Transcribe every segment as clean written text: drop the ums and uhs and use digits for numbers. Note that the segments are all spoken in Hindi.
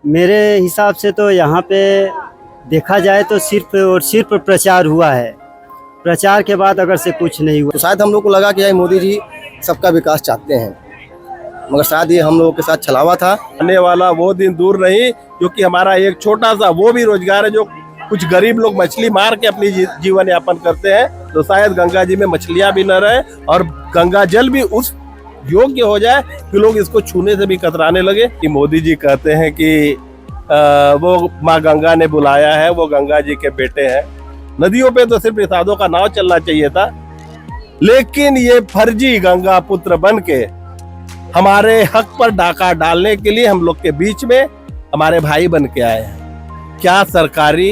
मेरे हिसाब से तो यहाँ पे देखा जाए तो सिर्फ और सिर्फ प्रचार हुआ है। प्रचार के बाद अगर से कुछ नहीं हुआ तो शायद हम लोग को लगा कि यार मोदी जी सबका विकास चाहते हैं, मगर शायद ये हम लोगों के साथ छलावा था। आने वाला वो दिन दूर नहीं, क्योंकि हमारा एक छोटा सा वो भी रोजगार है जो कुछ गरीब लोग मछली मार के अपनी जीवन यापन करते हैं। तो शायद गंगा जी में मछलियां भी न रहे और गंगा जल भी उस योग्य हो जाए कि लोग इसको छूने से भी कतराने लगे। कि मोदी जी कहते हैं कि वो माँ गंगा ने बुलाया है, वो गंगा जी के बेटे हैं। नदियों पे तो सिर्फ प्रसादों का नाव चलना चाहिए था, लेकिन ये फर्जी गंगा पुत्र बन के हमारे हक पर डाका डालने के लिए हम लोग के बीच में हमारे भाई बन के आए हैं। क्या सरकारी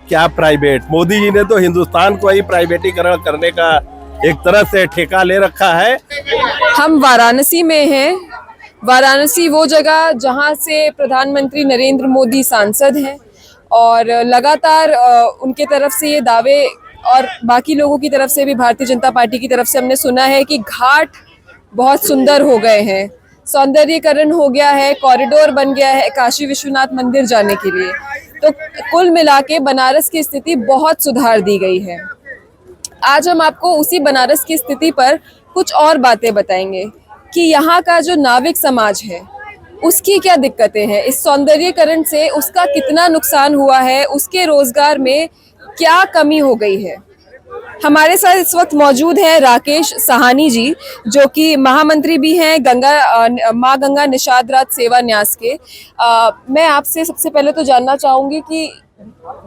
क्या प्राइवेट, मोदी जी ने तो हिंदुस्तान को ही प्राइवेटीकरण करने का एक तरह से ठेका ले रखा है। हम वाराणसी में हैं। वाराणसी वो जगह जहां से प्रधानमंत्री नरेंद्र मोदी सांसद हैं और लगातार उनके तरफ से ये दावे और बाकी लोगों की तरफ से भी, भारतीय जनता पार्टी की तरफ से हमने सुना है कि घाट बहुत सुंदर हो गए हैं, सौंदर्यीकरण हो गया है, कॉरिडोर बन गया है काशी विश्वनाथ मंदिर जाने के लिए। तो कुल मिला के बनारस की स्थिति बहुत सुधार दी गई है। आज हम आपको उसी बनारस की स्थिति पर कुछ और बातें बताएंगे कि यहाँ का जो नाविक समाज है उसकी क्या दिक्कतें हैं, इस सौंदर्यीकरण से उसका कितना नुकसान हुआ है, उसके रोजगार में क्या कमी हो गई है। हमारे साथ इस वक्त मौजूद है राकेश साहनी जी, जो कि महामंत्री भी हैं माँ गंगा निषाद राज सेवा न्यास के। मैं आपसे सबसे पहले तो जानना चाहूंगी कि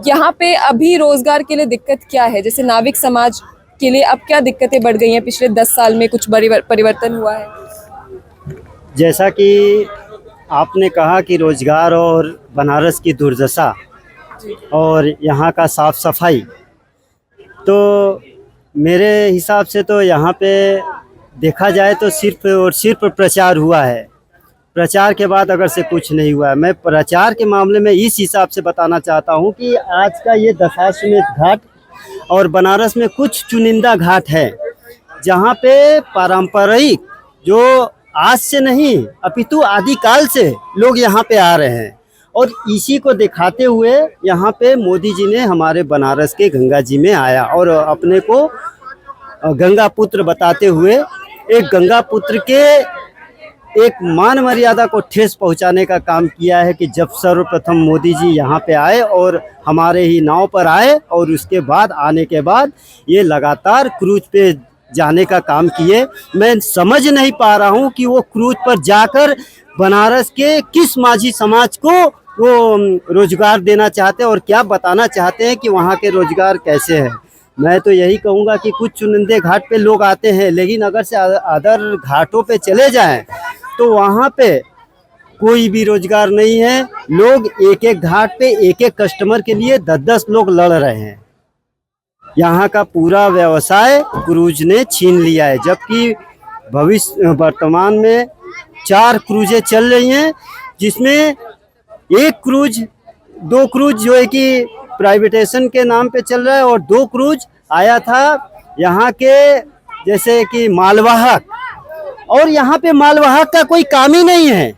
यहाँ पे अभी रोजगार के लिए दिक्कत क्या है, जैसे नाविक समाज के लिए अब क्या दिक्कतें बढ़ गई हैं, पिछले 10 साल में कुछ परिवर्तन हुआ है? जैसा कि आपने कहा कि रोजगार और बनारस की दुर्दशा और यहाँ का साफ सफाई, तो मेरे हिसाब से तो यहाँ पे देखा जाए तो सिर्फ और सिर्फ प्रचार हुआ है। प्रचार के बाद अगर से कुछ नहीं हुआ है। मैं प्रचार के मामले में इस हिसाब से बताना चाहता हूँ कि आज का ये दशाश्वमेध घाट और बनारस में कुछ चुनिंदा घाट है जहाँ पे पारंपरिक, जो आज से नहीं अपितु आदिकाल से लोग यहाँ पे आ रहे हैं, और इसी को दिखाते हुए यहाँ पे मोदी जी ने हमारे बनारस के गंगा जी में आया और अपने को गंगा पुत्र बताते हुए एक गंगा पुत्र के एक मान मर्यादा को ठेस पहुँचाने का काम किया है कि जब सर्वप्रथम मोदी जी यहाँ पे आए और हमारे ही नाव पर आए और उसके बाद आने के बाद ये लगातार क्रूज पे जाने का काम किए। मैं समझ नहीं पा रहा हूँ कि वो क्रूज पर जाकर बनारस के किस माझी समाज को वो रोजगार देना चाहते हैं और क्या बताना चाहते हैं कि वहाँ के रोजगार कैसे हैं। मैं तो यही कहूँगा कि कुछ चुनिंदे घाट पे लोग आते हैं, लेकिन अगर से अदर घाटों पे चले जाएं तो वहाँ पे कोई भी रोजगार नहीं है। लोग एक एक घाट पे एक एक कस्टमर के लिए 10-10 लोग लड़ रहे हैं। यहाँ का पूरा व्यवसाय क्रूज ने छीन लिया है, जबकि वर्तमान में 4 क्रूजें चल रही हैं, जिसमें 2 क्रूज जो है कि प्राइवेटेशन के नाम पे चल रहा है और 2 क्रूज आया था यहाँ के जैसे कि मालवाहक, और यहाँ पे मालवाहक का कोई काम ही नहीं है।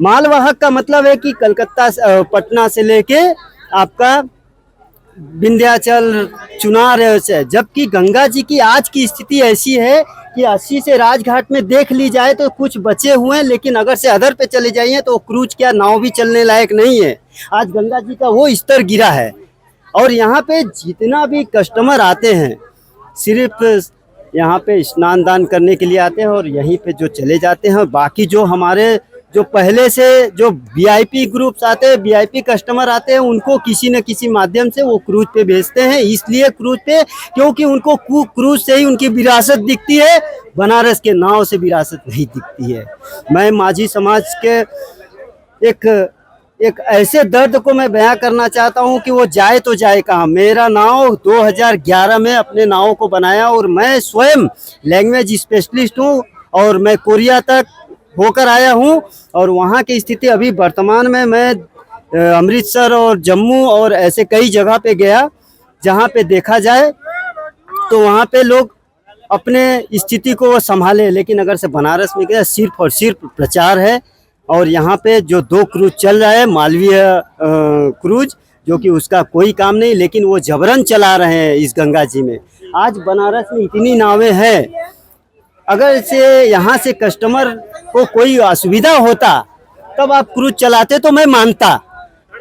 मालवाहक का मतलब है कि कलकत्ता पटना से लेके आपका विंध्याचल चुनार है, जबकि गंगा जी की आज की स्थिति ऐसी है कि 80 से राजघाट में देख ली जाए तो कुछ बचे हुए हैं, लेकिन अगर से अदर पे चले जाइए तो क्रूज क्या नाव भी चलने लायक नहीं है। आज गंगा जी का वो स्तर गिरा है और यहाँ पे जितना भी कस्टमर आते हैं सिर्फ यहाँ पे स्नान दान करने के लिए आते हैं और यहीं पे जो चले जाते हैं। बाकी जो हमारे जो पहले से जो वीआईपी ग्रुप्स आते हैं, वीआईपी कस्टमर आते हैं, उनको किसी न किसी माध्यम से वो क्रूज पे भेजते हैं। इसलिए क्रूज पे, क्योंकि उनको क्रूज से ही उनकी विरासत दिखती है, बनारस के नाव से विरासत नहीं दिखती है। मैं माझी समाज के एक ऐसे दर्द को मैं बयां करना चाहता हूं कि वो जाए तो जाए कहाँ। मेरा नाव 2011 में अपने नाव को बनाया और मैं स्वयं लैंग्वेज स्पेशलिस्ट हूं और मैं कोरिया तक होकर आया हूं, और वहां की स्थिति अभी वर्तमान में मैं अमृतसर और जम्मू और ऐसे कई जगह पे गया जहां पे देखा जाए तो वहां पे लोग अपने स्थिति को वो संभाले। लेकिन अगर से बनारस में गया सिर्फ और सिर्फ प्रचार है और यहाँ पे जो 2 क्रूज चल रहा है मालवीय क्रूज, जो कि उसका कोई काम नहीं, लेकिन वो जबरन चला रहे हैं इस गंगा जी में। आज बनारस में इतनी नावें हैं, अगर से यहाँ से कस्टमर को कोई असुविधा होता तब आप क्रूज चलाते तो मैं मानता।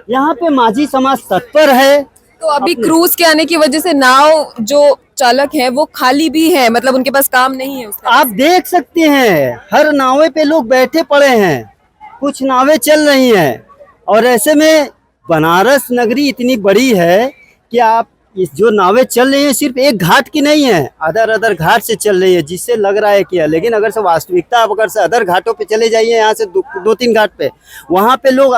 यहाँ पे माझी समाज तत्पर है। तो अभी क्रूज के आने की वजह से नाव जो चालक हैं वो खाली भी है, मतलब उनके पास काम नहीं है उसका। आप देख सकते हैं हर नावे पे लोग बैठे पड़े हैं, कुछ नावें चल रही हैं। और ऐसे में बनारस नगरी इतनी बड़ी है कि आप इस जो नावें चल रही हैं सिर्फ एक घाट की नहीं है, अदर घाट से चल रही है, जिससे लग रहा है कि लेकिन अगर से वास्तविकता आप अगर से अदर घाटों पे चले जाइए, यहाँ से 2-3 घाट पे, वहाँ पे लोग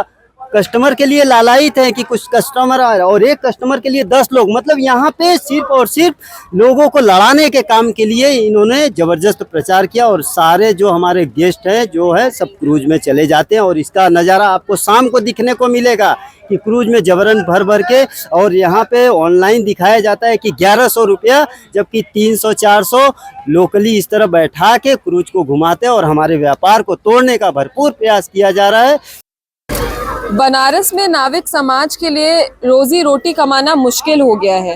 कस्टमर के लिए लालायित है कि कुछ कस्टमर आ रहा है और एक कस्टमर के लिए 10 लोग, मतलब यहाँ पे सिर्फ और सिर्फ लोगों को लड़ाने के काम के लिए इन्होंने जबरदस्त प्रचार किया। और सारे जो हमारे गेस्ट हैं जो है सब क्रूज में चले जाते हैं, और इसका नज़ारा आपको शाम को दिखने को मिलेगा कि क्रूज में जबरन भर भर के। और यहाँ पे ऑनलाइन दिखाया जाता है कि 1100 रुपया, जबकि 300-400 लोकली इस तरह बैठा के क्रूज को घुमाते हैं, और हमारे व्यापार को तोड़ने का भरपूर प्रयास किया जा रहा है। बनारस में नाविक समाज के लिए रोजी रोटी कमाना मुश्किल हो गया है।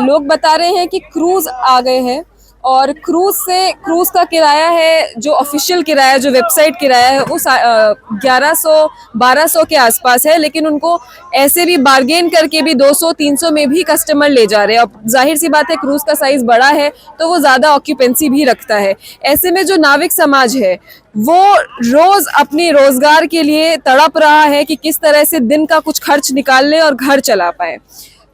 लोग बता रहे हैं कि क्रूज आ गए हैं और क्रूज का किराया है, जो ऑफिशियल किराया, जो वेबसाइट किराया है, वो 1100-1200 के आसपास है, लेकिन उनको ऐसे भी बार्गेन करके भी 200-300 में भी कस्टमर ले जा रहे हैं। अब जाहिर सी बात है क्रूज का साइज बड़ा है तो वो ज़्यादा ऑक्यूपेंसी भी रखता है। ऐसे में जो नाविक समाज है वो रोज अपने रोजगार के लिए तड़प रहा है कि किस तरह से दिन का कुछ खर्च निकाल ले और घर चला पाए।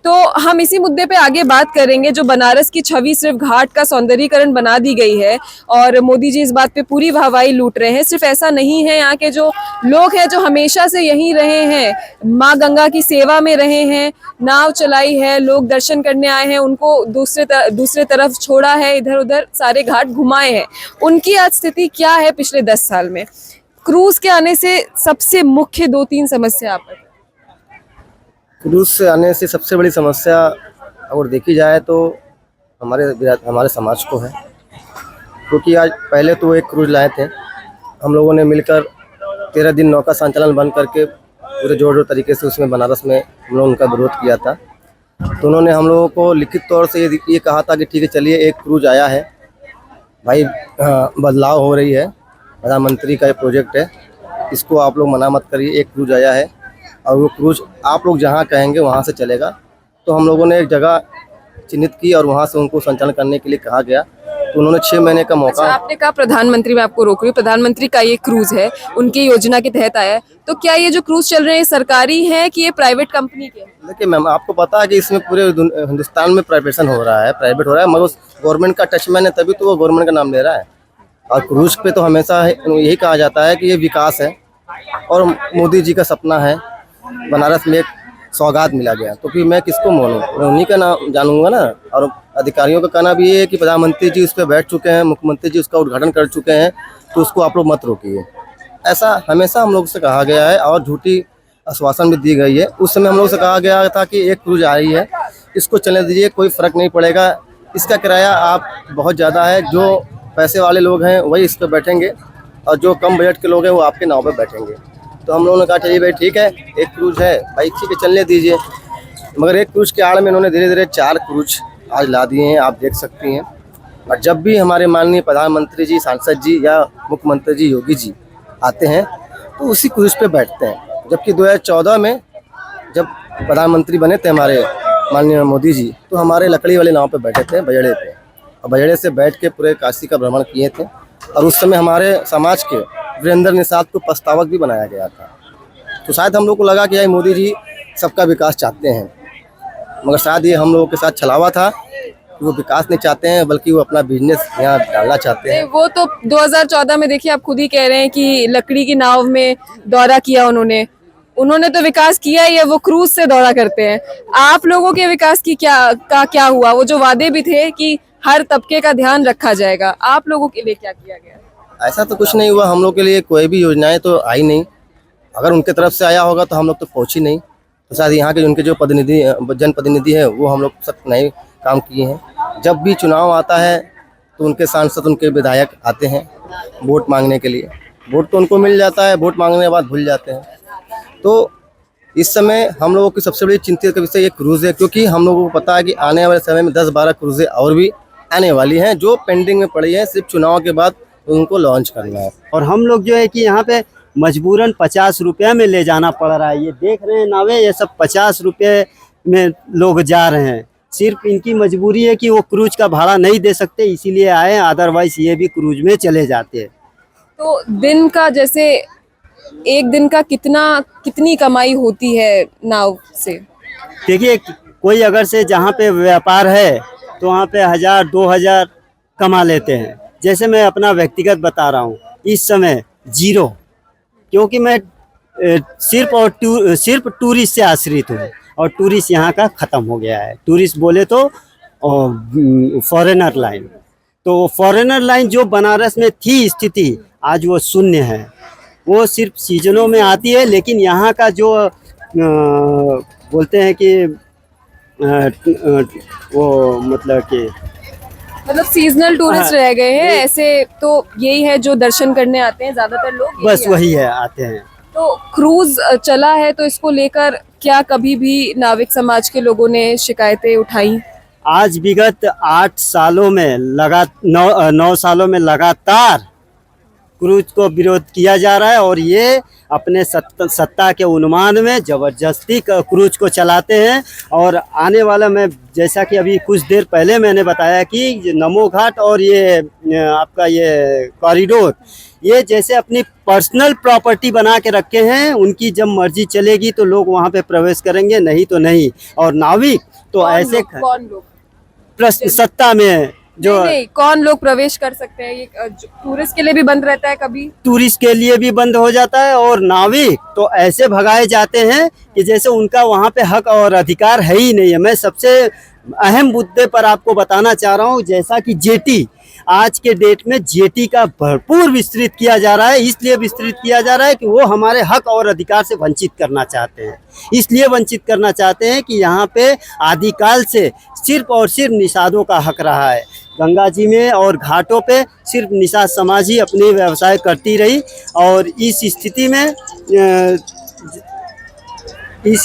तो हम इसी मुद्दे पे आगे बात करेंगे। जो बनारस की छवि सिर्फ घाट का सौंदर्यीकरण बना दी गई है और मोदी जी इस बात पे पूरी वाहवाही लूट रहे हैं, सिर्फ ऐसा नहीं है। यहाँ के जो लोग हैं जो हमेशा से यहीं रहे हैं, माँ गंगा की सेवा में रहे हैं, नाव चलाई है, लोग दर्शन करने आए हैं, उनको दूसरे तरफ छोड़ा है, इधर उधर सारे घाट घुमाए हैं, उनकी आज स्थिति क्या है पिछले 10 साल में। क्रूज के आने से सबसे मुख्य 2-3 समस्या आप बताएं। क्रूज से आने से सबसे बड़ी समस्या अगर देखी जाए तो हमारे समाज को है, क्योंकि आज पहले तो एक क्रूज लाए थे हम लोगों ने मिलकर, 13 दिन नौका संचालन बंद करके पूरे जोर तरीके से उसमें बनारस में हम लोगों उनका विरोध किया था। तो उन्होंने हम लोगों को लिखित तौर से ये कहा था कि ठीक है चलिए, एक क्रूज आया है भाई, बदलाव हो रही है, प्रधानमंत्री का ये प्रोजेक्ट है, इसको आप लोग मना मत करिए, एक क्रूज आया है और वो क्रूज आप लोग जहाँ कहेंगे वहाँ से चलेगा। तो हम लोगों ने एक जगह चिन्हित की और वहाँ से उनको संचालन करने के लिए कहा गया। तो उन्होंने 6 महीने का मौका। अच्छा, आपने कहा प्रधानमंत्री, मैं आपको रोक रही हूँ, प्रधानमंत्री का ये क्रूज है, उनकी योजना के तहत आया है, तो क्या ये जो क्रूज चल रहे हैं सरकारी है कि ये प्राइवेट कंपनी के? देखिए मैम, आपको पता है कि इसमें पूरे हिंदुस्तान में प्राइवेट हो रहा है, मगर गवर्नमेंट का टचमैन है, तभी तो वो गवर्नमेंट का नाम ले रहा है। और क्रूज पे तो हमेशा यही कहा जाता है कि ये विकास है और मोदी जी का सपना है, बनारस में एक सौगात मिला गया, तो फिर मैं किसको मानूं, मैं उन्हीं का नाम जानूंगा ना। और अधिकारियों का कहना भी ये है कि प्रधानमंत्री जी उस पर बैठ चुके हैं, मुख्यमंत्री जी उसका उद्घाटन कर चुके हैं, तो उसको आप लोग मत रोकिए। ऐसा हमेशा हम लोग से कहा गया है और झूठी आश्वासन भी दी गई है। उस समय हम लोग से कहा गया था कि एक क्रूज आई है, इसको चलने दीजिए, कोई फ़र्क नहीं पड़ेगा, इसका किराया आप बहुत ज़्यादा है, जो पैसे वाले लोग हैं वही इस पर बैठेंगे और जो कम बजट के लोग हैं वो आपके नाव पर बैठेंगे। तो हम लोगों ने कहा चलिए भाई ठीक है, एक क्रूज है भाई, ठीक है चलने दीजिए। मगर एक क्रूज के आड़ में इन्होंने धीरे धीरे 4 क्रूज आज ला दिए हैं, आप देख सकती हैं। और जब भी हमारे माननीय प्रधानमंत्री जी, सांसद जी या मुख्यमंत्री जी योगी जी आते हैं तो उसी क्रूज पे बैठते हैं। जबकि 2014 में जब प्रधानमंत्री बने थे हमारे माननीय मोदी जी, तो हमारे लकड़ी वाले नाव पे बैठे थे, बजड़े पे, और बजड़े से बैठ के पूरे काशी का भ्रमण किए थे। और उस समय हमारे समाज के वीरेंद्र निषाद को प्रस्तावक भी बनाया गया था। तो शायद हम लोग को लगा कि यार मोदी जी सबका विकास चाहते हैं, मगर शायद ये हम लोगों के साथ छलावा था कि वो विकास नहीं चाहते हैं, बल्कि वो अपना बिजनेस यहाँ डालना चाहते हैं। वो तो 2014 में देखिए, आप खुद ही कह रहे हैं कि लकड़ी की नाव में दौरा किया उन्होंने तो विकास किया ही है, वो क्रूज से दौरा करते हैं। आप लोगों के विकास की क्या हुआ? वो जो वादे भी थे कि हर तबके का ध्यान रखा जाएगा, आप लोगों के लिए क्या किया गया? ऐसा तो कुछ नहीं हुआ, हम लोग के लिए कोई भी योजनाएं तो आई नहीं। अगर उनके तरफ से आया होगा तो हम लोग तो पहुँची नहीं। तो शायद यहाँ के उनके जो जनप्रतिनिधि हैं वो हम लोग सब नए काम किए हैं। जब भी चुनाव आता है तो उनके सांसद, उनके विधायक आते हैं वोट मांगने के लिए, वोट तो उनको मिल जाता है, वोट मांगने के बाद भूल जाते हैं। तो इस समय हम लोगों की सबसे बड़ी चिंता का विषय ये क्रूज़ है, क्योंकि हम लोगों को पता है कि आने वाले समय में 10-12 क्रूज़ें और भी आने वाली हैं जो पेंडिंग में पड़ी हैं, सिर्फ चुनाव के बाद उनको लॉन्च करना है। और हम लोग जो है कि यहाँ पे मजबूरन 50 रुपये में ले जाना पड़ रहा है। ये देख रहे हैं नावे, ये सब 50 रुपये में लोग जा रहे हैं। सिर्फ इनकी मजबूरी है कि वो क्रूज का भाड़ा नहीं दे सकते, इसीलिए आए, अदरवाइज ये भी क्रूज में चले जाते हैं। तो दिन का जैसे एक दिन का कितनी कमाई होती है नाव से? देखिए, कोई अगर से जहाँ पे व्यापार है तो वहाँ पे 1000-2000 कमा लेते हैं। जैसे मैं अपना व्यक्तिगत बता रहा हूँ, इस समय 0, क्योंकि मैं सिर्फ टूरिस्ट से आश्रित हूँ और टूरिस्ट यहाँ का ख़त्म हो गया है। टूरिस्ट बोले तो फॉरेनर लाइन, तो फॉरेनर लाइन जो बनारस में थी स्थिति, आज वो शून्य है। वो सिर्फ सीजनों में आती है, लेकिन यहाँ का जो बोलते हैं कि वो मतलब सीजनल टूरिस्ट हाँ, रह गए हैं ऐसे। तो यही है जो दर्शन करने आते हैं ज्यादातर लोग, बस वही है, आते हैं। तो क्रूज चला है, तो इसको लेकर क्या कभी भी नाविक समाज के लोगों ने शिकायतें उठाई? आज विगत 8 सालों में 9 सालों में लगातार क्रूज को विरोध किया जा रहा है और ये अपने सत्ता के उन्माद में ज़बरदस्ती क्रूज को चलाते हैं। और आने वाला में, जैसा कि अभी कुछ देर पहले मैंने बताया कि नमो घाट और ये आपका ये कॉरिडोर, ये जैसे अपनी पर्सनल प्रॉपर्टी बना के रखे हैं। उनकी जब मर्जी चलेगी तो लोग वहाँ पे प्रवेश करेंगे, नहीं तो नहीं। और नाविक तो ऐसे कौन लोग सत्ता में जो नहीं, कौन लोग प्रवेश कर सकते हैं? ये टूरिस्ट के लिए भी बंद रहता है, कभी टूरिस्ट के लिए भी बंद हो जाता है। और नाविक तो ऐसे भगाए जाते हैं कि जैसे उनका वहाँ पे हक और अधिकार है ही नहीं है। मैं सबसे अहम मुद्दे पर आपको बताना चाह रहा हूँ, जैसा कि जेटी, आज के डेट में जेटी का भरपूर विस्तृत किया जा रहा है। इसलिए विस्तृत किया जा रहा है कि वो हमारे हक और अधिकार से वंचित करना चाहते हैं। इसलिए वंचित करना चाहते हैं कि यहाँ पे आदिकाल से सिर्फ और सिर्फ निषादों का हक रहा है। गंगा जी में और घाटों पे सिर्फ निषाद समाज ही अपनी व्यवसाय करती रही। और इस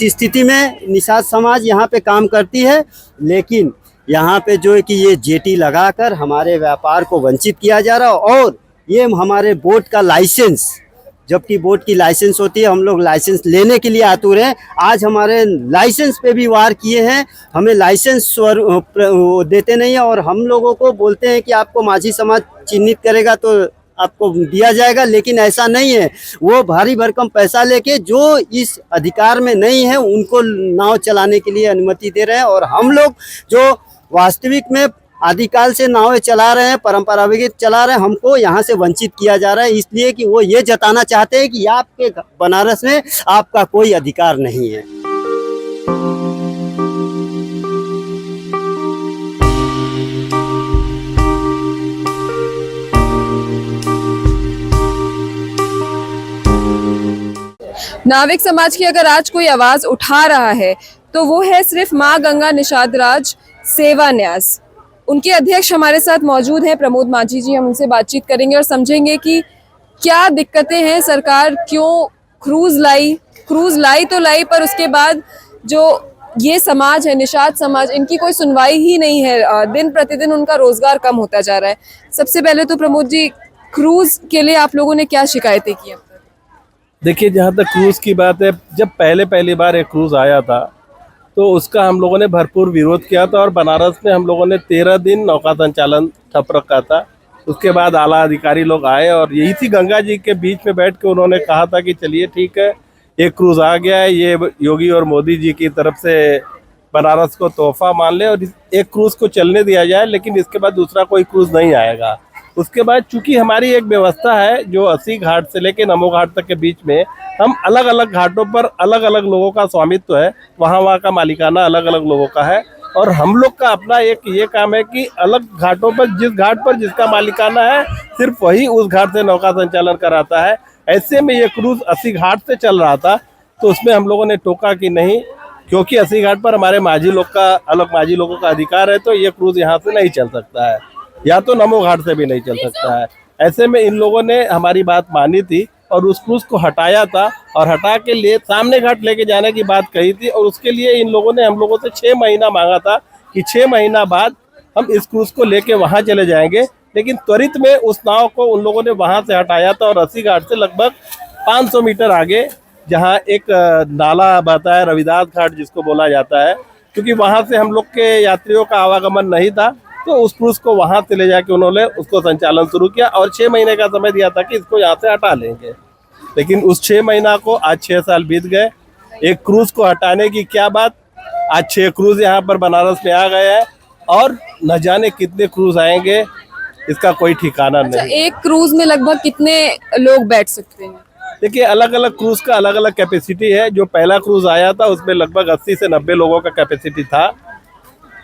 स्थिति में निषाद समाज यहाँ पे काम करती है, लेकिन यहाँ पे जो है कि ये जेटी लगाकर हमारे व्यापार को वंचित किया जा रहा है। और ये हमारे बोट का लाइसेंस, जबकि बोट की लाइसेंस होती है, हम लोग लाइसेंस लेने के लिए आतुर हैं। आज हमारे लाइसेंस पे भी वार किए हैं, हमें लाइसेंस देते नहीं है। और हम लोगों को बोलते हैं कि आपको माझी समाज चिन्हित करेगा तो आपको दिया जाएगा, लेकिन ऐसा नहीं है। वो भारी भरकम पैसा लेके जो इस अधिकार में नहीं है उनको नाव चलाने के लिए अनुमति दे रहे हैं। और हम लोग जो वास्तविक में आदिकाल से नावें चला रहे हैं, परंपरागत चला रहे हैं, हमको यहाँ से वंचित किया जा रहा है। इसलिए कि वो ये जताना चाहते हैं कि आपके बनारस में आपका कोई अधिकार नहीं है। नाविक समाज की अगर आज कोई आवाज उठा रहा है तो वो है सिर्फ माँ गंगा निषाद राज सेवा न्यास। उनके अध्यक्ष हमारे साथ मौजूद हैं, प्रमोद माझी जी। हम उनसे बातचीत करेंगे और समझेंगे कि क्या दिक्कतें हैं, सरकार क्यों क्रूज लाई तो लाई, पर उसके बाद जो ये समाज है, निषाद समाज, इनकी कोई सुनवाई ही नहीं है। दिन प्रतिदिन उनका रोजगार कम होता जा रहा है। सबसे पहले तो प्रमोद जी, क्रूज के लिए आप लोगों ने क्या शिकायतें की? देखिए, जहाँ तक क्रूज़ की बात है, जब पहली बार एक क्रूज़ आया था तो उसका हम लोगों ने भरपूर विरोध किया था और बनारस में हम लोगों ने 13 दिन नौका संचालन ठप रखा था। उसके बाद आला अधिकारी लोग आए और यही थी गंगा जी के बीच में बैठ के उन्होंने कहा था कि चलिए ठीक है, एक क्रूज़ आ गया है, ये योगी और मोदी जी की तरफ से बनारस को तोहफा मान ले और एक क्रूज़ को चलने दिया जाए, लेकिन इसके बाद दूसरा कोई क्रूज़ नहीं आएगा। उसके बाद चूंकि हमारी एक व्यवस्था है जो 80 घाट से लेकर नमो घाट तक के बीच में हम अलग अलग घाटों पर अलग अलग लोगों का स्वामित्व है, वहाँ का मालिकाना अलग अलग लोगों का है। और हम लोग का अपना एक ये काम है कि अलग घाटों पर, जिस घाट पर जिसका मालिकाना है, सिर्फ वही उस घाट से नौका संचालन कराता है। ऐसे में ये क्रूज 80 घाट से चल रहा था, तो उसमें हम लोगों ने टोका कि नहीं, क्योंकि 80 घाट पर हमारे माझी लोगों का अधिकार है, तो ये क्रूज यहाँ से नहीं चल सकता है, या तो नमो घाट से भी नहीं चल सकता है। ऐसे में इन लोगों ने हमारी बात मानी थी और उस क्रूज को हटाया था और हटा के लिए सामने घाट लेके जाने की बात कही थी। और उसके लिए इन लोगों ने हम लोगों से 6 महीना मांगा था कि 6 महीना बाद हम इस क्रूज को लेके वहां चले जाएंगे। लेकिन त्वरित में उस नाव को उन लोगों ने वहां से हटाया था और अस्सी घाट से लगभग 500 मीटर आगे जहां एक नाला बहता है, रविदास घाट जिसको बोला जाता है, क्योंकि वहां से हम लोग के यात्रियों का आवागमन नहीं था, तो उस क्रूज को वहां से ले जाके उन्होंने उसको संचालन शुरू किया और 6 महीने का समय दिया था कि इसको यहाँ से हटा लेंगे। लेकिन उस 6 महीना को आज 6 साल बीत गए। एक क्रूज को हटाने की क्या बात, आज 6 क्रूज यहाँ पर बनारस में आ गए हैं और न जाने कितने क्रूज आएंगे, इसका कोई ठिकाना अच्छा, नहीं। एक क्रूज में लगभग कितने लोग बैठ सकते हैं? देखिए, अलग अलग क्रूज का अलग अलग कैपेसिटी है। जो पहला क्रूज आया था उसमें लगभग 80 से 90 लोगों का कैपेसिटी था।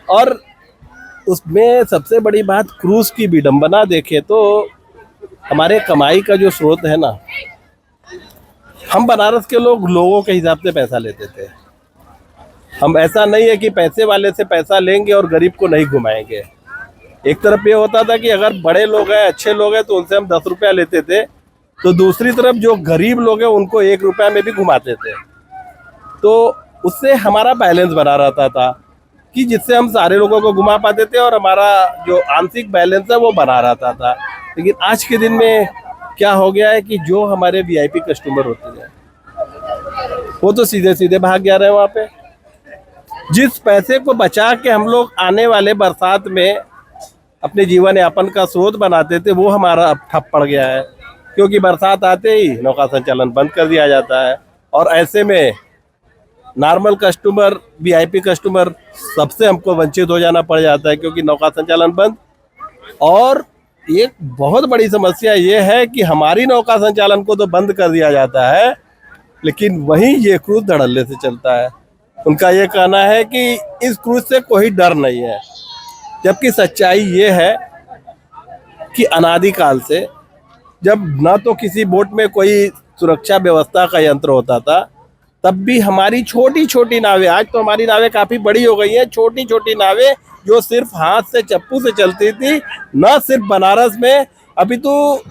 और उसमें सबसे बड़ी बात क्रूज की विडंबना देखे तो हमारे कमाई का जो स्रोत है ना, हम बनारस के लोगों के हिसाब से पैसा लेते थे। हम ऐसा नहीं है कि पैसे वाले से पैसा लेंगे और गरीब को नहीं घुमाएंगे। एक तरफ ये होता था कि अगर बड़े लोग हैं, अच्छे लोग हैं, तो उनसे हम 10 रुपया लेते थे, तो दूसरी तरफ जो गरीब लोग हैं उनको 1 रुपया में भी घुमाते थे। तो उससे हमारा बैलेंस बना रहता था कि जिससे हम सारे लोगों को घुमा पाते थे और हमारा जो आंशिक बैलेंस है वो बना रहता था। लेकिन आज के दिन में क्या हो गया है कि जो हमारे वीआईपी कस्टमर होते हैं वो तो सीधे सीधे भाग जा रहे हैं वहाँ पे। जिस पैसे को बचा के हम लोग आने वाले बरसात में अपने जीवन यापन का स्रोत बनाते थे, वो हमारा अब ठप पड़ गया है, क्योंकि बरसात आते ही नौका संचालन बंद कर दिया जाता है। और ऐसे में नॉर्मल कस्टमर, वीआईपी कस्टमर, सबसे हमको वंचित हो जाना पड़ जाता है, क्योंकि नौका संचालन बंद। और एक बहुत बड़ी समस्या ये है कि हमारी नौका संचालन को तो बंद कर दिया जाता है, लेकिन वहीं ये क्रूज धड़ल्ले से चलता है। उनका ये कहना है कि इस क्रूज से कोई डर नहीं है, जबकि सच्चाई ये है कि अनादिकाल से जब ना तो किसी बोट में कोई सुरक्षा व्यवस्था का यंत्र होता था, तब भी हमारी छोटी छोटी नावें, आज तो हमारी नावें काफ़ी बड़ी हो गई हैं, छोटी छोटी नावें जो सिर्फ हाथ से चप्पू से चलती थी, न सिर्फ बनारस में, अभी तो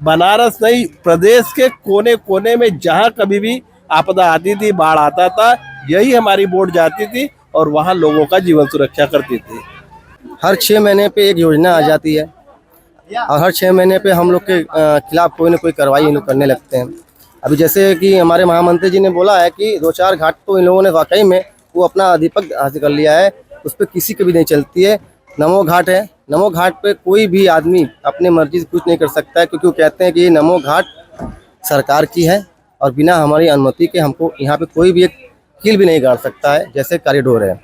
बनारस नहीं, प्रदेश के कोने कोने में जहाँ कभी भी आपदा आती थी, बाढ़ आता था, यही हमारी बोट जाती थी और वहाँ लोगों का जीवन सुरक्षा करती थी। हर 6 महीने पे एक योजना आ जाती है और हर 6 महीने पे हम लोग के खिलाफ कोई ना कोई कार्रवाई इन लोग करने लगते हैं। अभी जैसे कि हमारे महामंत्री जी ने बोला है कि 2-4 घाट तो इन लोगों ने वाकई में वो अपना अधिपक हासिल कर लिया है, उस पर किसी की भी नहीं चलती है। नमो घाट है, नमो घाट पे कोई भी आदमी अपने मर्जी से कुछ नहीं कर सकता है, क्योंकि वो कहते हैं कि ये नमो घाट सरकार की है और बिना हमारी अनुमति के हमको यहाँ पे कोई भी एक कील भी नहीं गाड़ सकता है। जैसे कॉरिडोर है,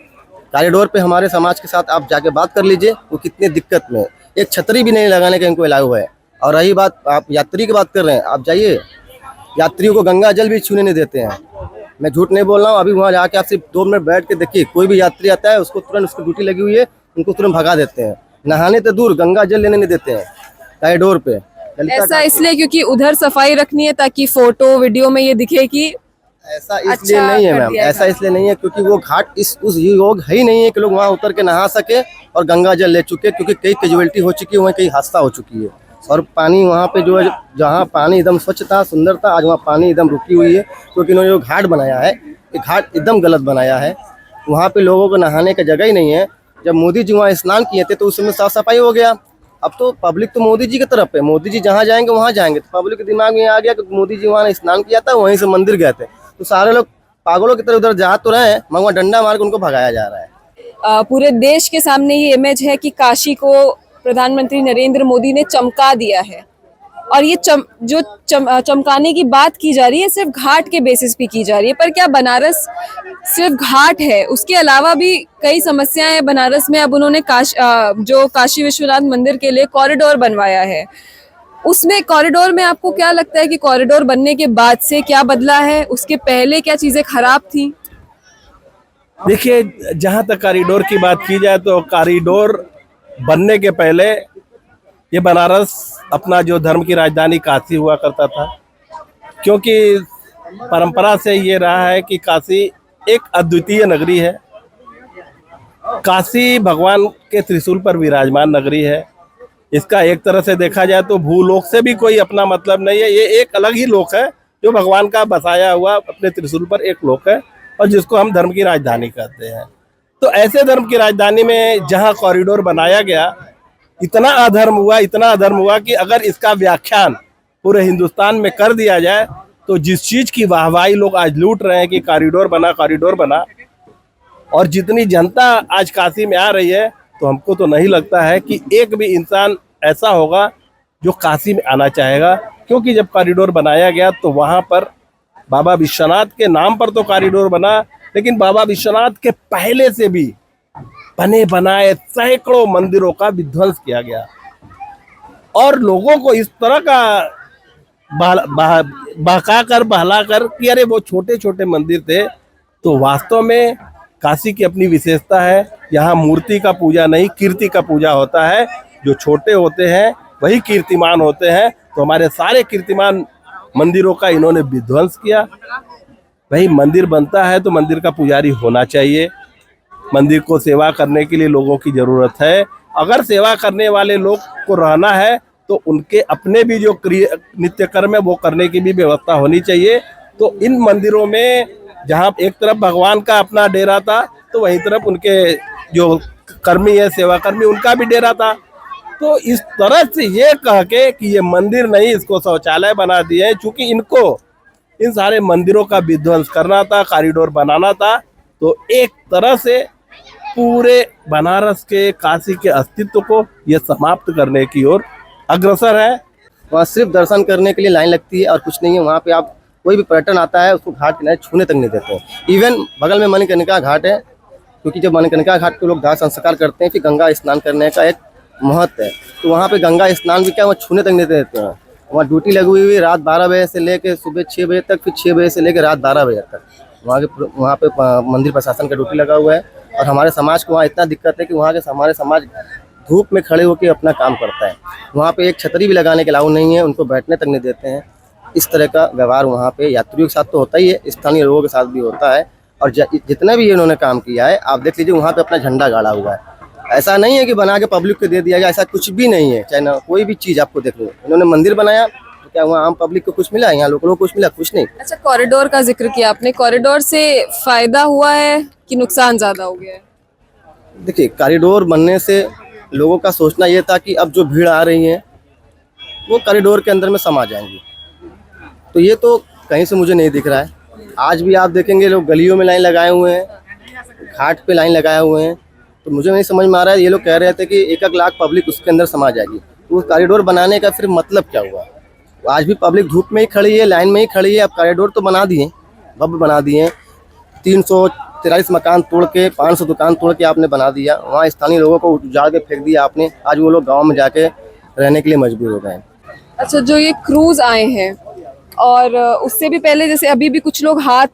कॉरिडोर पे हमारे समाज के साथ आप जाके बात कर लीजिए, वो कितने दिक्कत में, एक छतरी भी नहीं लगाने का इनको अलाउ है। और रही बात, आप यात्री की बात कर रहे हैं, आप जाइए, यात्रियों को गंगा जल भी छूने नहीं देते हैं। मैं झूठ नहीं बोल रहा हूँ, अभी वहाँ जाके आप सिर्फ 2 मिनट बैठ के देखिए, कोई भी यात्री आता है उसको तुरंत उसकी ड्यूटी लगी हुई है, उनको तुरंत भगा देते हैं। नहाने तो दूर, गंगा जल लेने नहीं देते हैं कॉरिडोर पे। ऐसा इसलिए क्योंकि उधर सफाई रखनी है ताकि फोटो वीडियो में ये दिखे कि ऐसा इसलिए नहीं है मैम, ऐसा इसलिए नहीं है क्योंकि वो घाट उस योग है ही नहीं है कि लोग वहाँ उतर के नहा सके और गंगा जल ले चुके, क्योंकि कई कैजुअलिटी हो चुकी है, वहीं कई हादसा हो चुकी है। और पानी वहाँ पे जो है, जहाँ पानी एकदम स्वच्छ था, सुंदर था, आज वहाँ पानी एकदम रुकी हुई है, क्योंकि इन्होंने जो घाट बनाया है, ये घाट एकदम गलत बनाया है। वहाँ पे लोगों को नहाने का जगह ही नहीं है। जब मोदी जी वहाँ स्नान किए थे तो उस समय साफ सफाई हो गया। अब तो पब्लिक तो मोदी जी की तरफ है, मोदी जी जहाँ जाएंगे वहाँ जाएंगे, तो पब्लिक के दिमाग में आ गया कि मोदी जी वहाँ स्नान किया था, वहीं से मंदिर गए थे, तो सारे लोग पागलों की तरह उधर जा तो रहे हैं, मगर वहाँ डंडा मार के उनको भगाया जा रहा है। पूरे देश के सामने ये इमेज है कि काशी को प्रधानमंत्री नरेंद्र मोदी ने चमका दिया है, और ये चमकाने की बात की जा रही है सिर्फ घाट के बेसिस पे की जा रही है। पर क्या बनारस सिर्फ घाट है? उसके अलावा भी कई समस्याएं हैं बनारस में। अब उन्होंने जो काशी विश्वनाथ मंदिर के लिए कॉरिडोर बनवाया है, उसमें कॉरिडोर में आपको क्या लगता है कि कॉरिडोर बनने के बाद से क्या बदला है? उसके पहले क्या चीजें खराब थी? देखिए, जहाँ तक कॉरिडोर की बात की जाए तो कॉरिडोर बनने के पहले ये बनारस अपना जो धर्म की राजधानी काशी हुआ करता था, क्योंकि परंपरा से ये रहा है कि काशी एक अद्वितीय नगरी है। काशी भगवान के त्रिशूल पर विराजमान नगरी है। इसका एक तरह से देखा जाए तो भूलोक से भी कोई अपना मतलब नहीं है। ये एक अलग ही लोक है जो भगवान का बसाया हुआ अपने त्रिशूल पर एक लोक है, और जिसको हम धर्म की राजधानी कहते हैं। तो ऐसे धर्म की राजधानी में जहाँ कॉरिडोर बनाया गया, इतना अधर्म हुआ कि अगर इसका व्याख्यान पूरे हिंदुस्तान में कर दिया जाए तो जिस चीज की वाहवाही लोग आज लूट रहे हैं कि कॉरिडोर बना, और जितनी जनता आज काशी में आ रही है, तो हमको तो नहीं लगता है कि एक भी इंसान ऐसा होगा जो काशी में आना चाहेगा। क्योंकि जब कॉरिडोर बनाया गया तो वहाँ पर बाबा विश्वनाथ के नाम पर तो कॉरिडोर बना, लेकिन बाबा विश्वनाथ के पहले से भी बने बनाए सैकड़ों मंदिरों का विध्वंस किया गया, और लोगों को इस तरह का बहलाकर कि अरे वो छोटे छोटे मंदिर थे। तो वास्तव में काशी की अपनी विशेषता है, यहाँ मूर्ति का पूजा नहीं, कीर्ति का पूजा होता है। जो छोटे होते हैं वही कीर्तिमान होते हैं। तो हमारे सारे कीर्तिमान मंदिरों का इन्होंने विध्वंस किया। भाई, मंदिर बनता है तो मंदिर का पुजारी होना चाहिए। मंदिर को सेवा करने के लिए लोगों की जरूरत है। अगर सेवा करने वाले लोग को रहना है तो उनके अपने भी जो नित्य कर्म है वो करने की भी व्यवस्था होनी चाहिए। तो इन मंदिरों में जहाँ एक तरफ भगवान का अपना डेरा था, तो वहीं तरफ उनके जो कर्मी है, सेवा कर्मी, उनका भी डेरा था। तो इस तरह से ये कह के कि ये मंदिर नहीं, इसको शौचालय बना दिए, चूंकि इनको इन सारे मंदिरों का विध्वंस करना था, कॉरिडोर बनाना था। तो एक तरह से पूरे बनारस के, काशी के अस्तित्व को ये समाप्त करने की ओर अग्रसर है। वहाँ सिर्फ दर्शन करने के लिए लाइन लगती है और कुछ नहीं है। वहाँ पे आप कोई भी पर्यटन आता है उसको घाट किनारे छूने तक नहीं देते हैं। इवन बगल में मणिकर्णिका घाट है, क्योंकि जब मणिकर्णिका घाट पे लोग दाह संस्कार करते हैं, फिर गंगा स्नान करने का एक महत्व है। तो वहाँ पे गंगा स्नान भी क्या वहाँ छूने तक नहीं देते हैं। वहाँ ड्यूटी लगी हुई रात 12 बजे से लेकर सुबह 6 बजे तक, फिर 6 बजे से लेकर रात 12 बजे तक वहाँ पे मंदिर प्रशासन का ड्यूटी लगा हुआ है। और हमारे समाज को वहाँ इतना दिक्कत है कि वहाँ के हमारे समाज धूप में खड़े होकर अपना काम करता है। वहाँ पे एक छतरी भी लगाने के अलाउ नहीं है, उनको बैठने तक नहीं देते हैं। इस तरह का व्यवहार वहाँ पे यात्रियों के साथ तो होता ही है, स्थानीय लोगों के साथ भी होता है। और जितना भी इन्होंने काम किया है, आप देख लीजिए वहाँ पे अपना झंडा गाड़ा हुआ है। ऐसा नहीं है कि बना के पब्लिक को दे दिया गया, ऐसा कुछ भी नहीं है। चाहे ना कोई भी चीज़ आपको देख लो, इन्होंने मंदिर बनाया तो क्या वहाँ आम पब्लिक को कुछ मिला, यहाँ लोगों को कुछ मिला? कुछ नहीं। अच्छा, कॉरिडोर का जिक्र किया आपने, कॉरिडोर से फायदा हुआ है कि नुकसान ज्यादा हो गया है? देखिए, कॉरिडोर बनने से लोगों का सोचना ये था कि अब जो भीड़ आ रही है वो कॉरिडोर के अंदर में समा जाएंगी। तो ये तो कहीं से मुझे नहीं दिख रहा है। आज भी आप देखेंगे लोग गलियों में लाइन लगाए हुए हैं, घाट पे लाइन लगाए हुए हैं। तो मुझे नहीं समझ में आ रहा है, ये लोग कह रहे थे कि 1-1 लाख पब्लिक उसके अंदर समा जाएगी। तो कॉरिडोर बनाने का फिर मतलब क्या हुआ? आज भी पब्लिक धूप में ही खड़ी है, लाइन में ही खड़ी है। अब कॉरिडोर तो बना दिए, भव्य बना दिए, 343 मकान तोड़ के 500 दुकान तोड़ के आपने बना दिया। वहाँ स्थानीय लोगों को उजाड़ के फेंक दिया आपने। आज वो लोग गांव में जाके रहने के लिए मजबूर हो गए हैं। अच्छा, जो ये क्रूज आए हैं और उससे भी पहले जैसे अभी भी कुछ लोग हाथ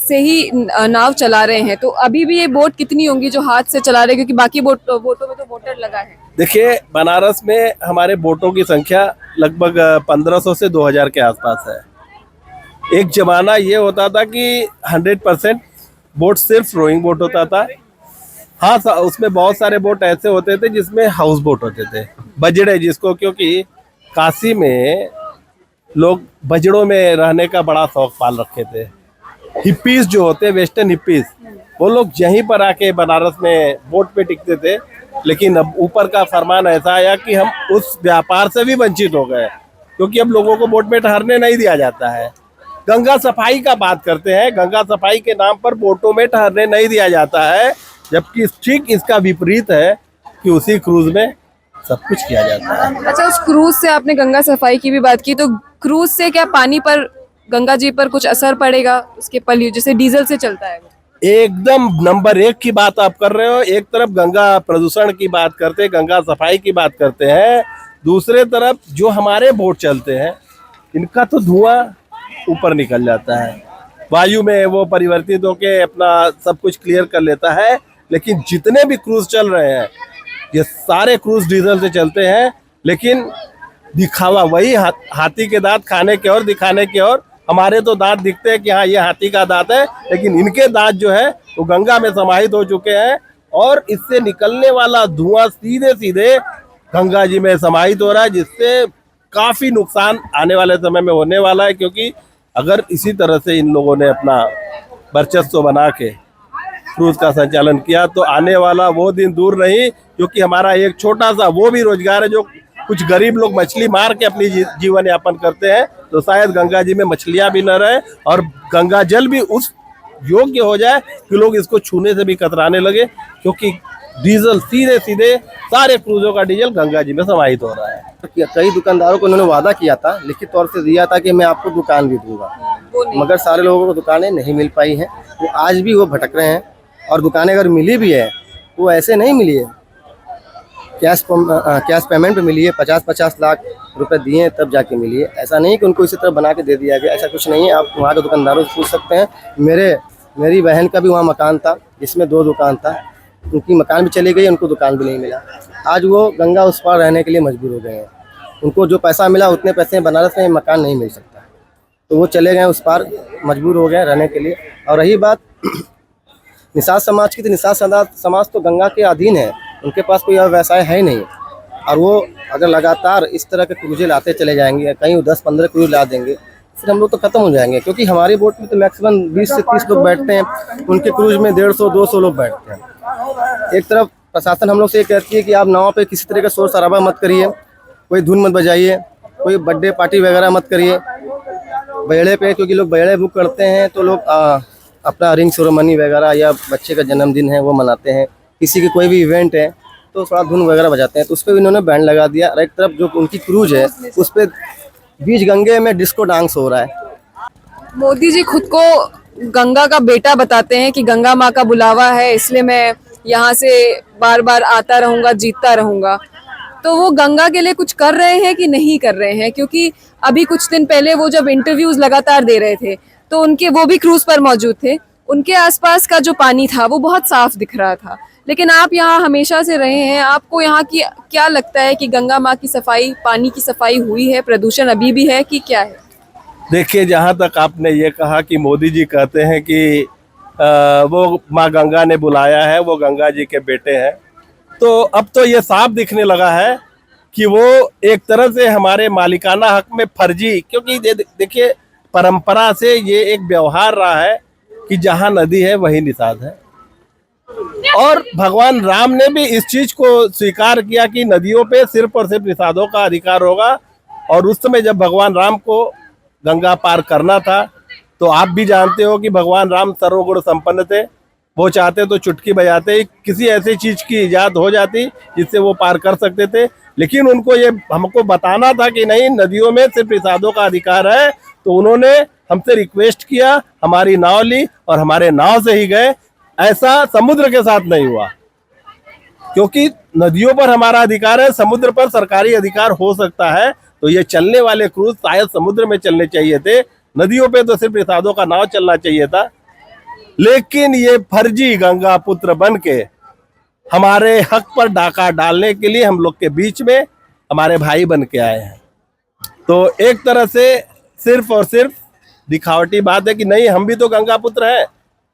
से ही नाव चला रहे हैं, तो अभी भी ये बोट कितनी होंगी जो हाथ से चला रहे हैं, क्योंकि बाकी बोटों में तो मोटर लगा है? देखिए, बनारस में हमारे बोटों की संख्या लगभग 1500 से 2000 के आसपास है। एक जमाना ये होता था कि 100% बोट सिर्फ रोइंग बोट होता था। हाँ, उसमें बहुत सारे बोट ऐसे होते थे जिसमें हाउस बोट होते थे, बजड़े जिसको, क्योंकि काशी में लोग बजड़ों में रहने का बड़ा शौक पाल रखे थे। हिप्पीज जो होते, वेस्टर्न हिप्पीज, वो लोग यहीं पर आके बनारस में बोट पे टिकते थे। लेकिन अब ऊपर का फरमान ऐसा आया कि हम उस व्यापार से भी वंचित हो गए, क्योंकि अब लोगों को बोट में ठहरने नहीं दिया जाता है। गंगा सफाई का बात करते हैं, गंगा सफाई के नाम पर बोटों में ठहरने नहीं दिया जाता है, जबकि ठीक इसका विपरीत है कि उसी क्रूज में सब कुछ किया जाता है। अच्छा, उस क्रूज से आपने गंगा सफाई की भी बात की, तो क्रूज से क्या पानी पर, गंगा जी पर कुछ असर पड़ेगा? उसके पल जैसे डीजल से चलता है वो? एकदम नंबर 1 की बात आप कर रहे हो। एक तरफ गंगा प्रदूषण की बात करते हैं, गंगा सफाई की बात करते हैं, दूसरे तरफ जो हमारे बोट चलते हैं इनका तो धुआं ऊपर निकल जाता है, वायु में वो परिवर्तित होके अपना सब कुछ क्लियर कर लेता है। लेकिन जितने भी क्रूज चल रहे हैं, ये सारे क्रूज डीजल से चलते हैं, लेकिन दिखावा वही हाथी के दांत खाने के और दिखाने के और। हमारे तो दांत दिखते हैं कि हाँ ये हाथी का दांत है, लेकिन इनके दांत जो है वो गंगा में समाहित हो चुके हैं। और इससे निकलने वाला धुआं सीधे सीधे गंगा जी में समाहित हो रहा है, जिससे काफी नुकसान आने वाले समय में होने वाला है। क्योंकि अगर इसी तरह से इन लोगों ने अपना वर्चस्व बना के क्रूज का संचालन किया तो आने वाला वो दिन दूर नहीं, क्योंकि हमारा एक छोटा सा वो भी रोजगार है जो कुछ गरीब लोग मछली मार के अपनी जीवन यापन करते हैं, तो शायद गंगा जी में मछलियां भी न रहे और गंगा जल भी उस योग्य हो जाए कि लोग इसको छूने से भी कतराने लगे। क्योंकि डीजल सीधे सीधे सारे क्रूजों का डीजल गंगा जी में समाहित हो रहा है। कई दुकानदारों को उन्होंने वादा किया था, लिखित तौर से दिया था कि मैं आपको दुकान भी दूंगा, मगर सारे लोगों को दुकानें नहीं मिल पाई हैं। तो आज भी वो भटक रहे हैं और दुकानें अगर मिली भी है वो ऐसे नहीं मिली है, कैश पेमेंट पे मिली है, 50-50 लाख रुपए दिए तब जाके मिली है। ऐसा नहीं कि उनको इसी तरह बना के दे दिया गया, ऐसा कुछ नहीं है। आप वहाँ के दुकानदारों से पूछ सकते हैं। मेरी बहन का भी वहाँ मकान था जिसमें 2 दुकान था, उनकी मकान भी चली गई, उनको दुकान भी नहीं मिला। आज वो गंगा उस पार रहने के लिए मजबूर हो गए हैं। उनको जो पैसा मिला उतने पैसे में बनारस में मकान नहीं मिल सकता, तो वो चले गए उस पार, मजबूर हो गए रहने के लिए। और रही बात निषाद समाज की, तो निषाद समाज तो गंगा के अधीन है, उनके पास कोई और व्यवसाय है ही नहीं। और वो अगर लगातार इस तरह के क्रूजें लाते चले जाएंगे, कहीं 10-15 क्रूज ला देंगे, फिर हम लोग तो खत्म हो जाएंगे। क्योंकि हमारी बोट में तो मैक्सिमम 20 से 30 लोग बैठते हैं, उनके क्रूज में 150-200 लोग बैठते हैं। एक तरफ प्रशासन हम लोग से ये कहती है कि आप नाव पे किसी तरह का शोर शराबा मत करिए, कोई धुन मत बजाइए, कोई बर्थडे पार्टी वगैरह मत करिए बेड़े पे, क्योंकि लोग बेड़े बुक करते हैं तो लोग अपना रिंग सेरेमनी वगैरह या बच्चे का जन्मदिन है वो मनाते हैं, किसी की कोई भी इवेंट है तो थोड़ा धुन वगैरह बजाते हैं, तो उस पर भी इन्होंने बैन लगा दिया। और एक तरफ जो उनकी क्रूज है उस पर बीच गंगे में डिस्को डांस हो रहा है। मोदी जी खुद को गंगा का बेटा बताते हैं कि गंगा माँ का बुलावा है, इसलिए मैं यहाँ से बार बार आता रहूंगा, जीतता रहूंगा। तो वो गंगा के लिए कुछ कर रहे हैं कि नहीं कर रहे हैं? क्योंकि अभी कुछ दिन पहले वो जब इंटरव्यूज लगातार दे रहे थे तो उनके, वो भी क्रूज पर मौजूद थे, उनके आसपास का जो पानी था वो बहुत साफ दिख रहा था। लेकिन आप यहाँ हमेशा से रहे हैं, आपको यहाँ की क्या लगता है कि गंगा माँ की सफाई, पानी की सफाई हुई है, प्रदूषण अभी भी है कि क्या है? देखिए, जहाँ तक आपने ये कहा कि मोदी जी कहते हैं कि वो माँ गंगा ने बुलाया है, वो गंगा जी के बेटे हैं, तो अब तो ये साफ दिखने लगा है कि वो एक तरह से हमारे मालिकाना हक में फर्जी, क्योंकि देखिए परंपरा से ये एक व्यवहार रहा है कि जहाँ नदी है वही निषाद है। और भगवान राम ने भी इस चीज को स्वीकार किया कि नदियों पे सिर्फ और सिर्फ निषादों का अधिकार होगा। और उस समय जब भगवान राम को गंगा पार करना था तो आप भी जानते हो कि भगवान राम सर्वगुण संपन्न थे, वो चाहते तो चुटकी बजाते किसी ऐसी चीज की इजाद हो जाती जिससे वो पार कर सकते थे। लेकिन उनको ये हमको बताना था कि नहीं, नदियों में सिर्फ निषादों का अधिकार है, तो उन्होंने हमसे रिक्वेस्ट किया, हमारी नाव ली और हमारे नाव से ही गए। ऐसा समुद्र के साथ नहीं हुआ, क्योंकि नदियों पर हमारा अधिकार है, समुद्र पर सरकारी अधिकार हो सकता है। तो ये चलने वाले क्रूज शायद समुद्र में चलने चाहिए थे, नदियों पे तो सिर्फ निषादों का नाव चलना चाहिए था। लेकिन ये फर्जी गंगा पुत्र बन के हमारे हक पर डाका डालने के लिए हम लोग के बीच में हमारे भाई बन के आए हैं। तो एक तरह से सिर्फ और सिर्फ दिखावटी बात है कि नहीं, हम भी तो गंगा पुत्र हैं,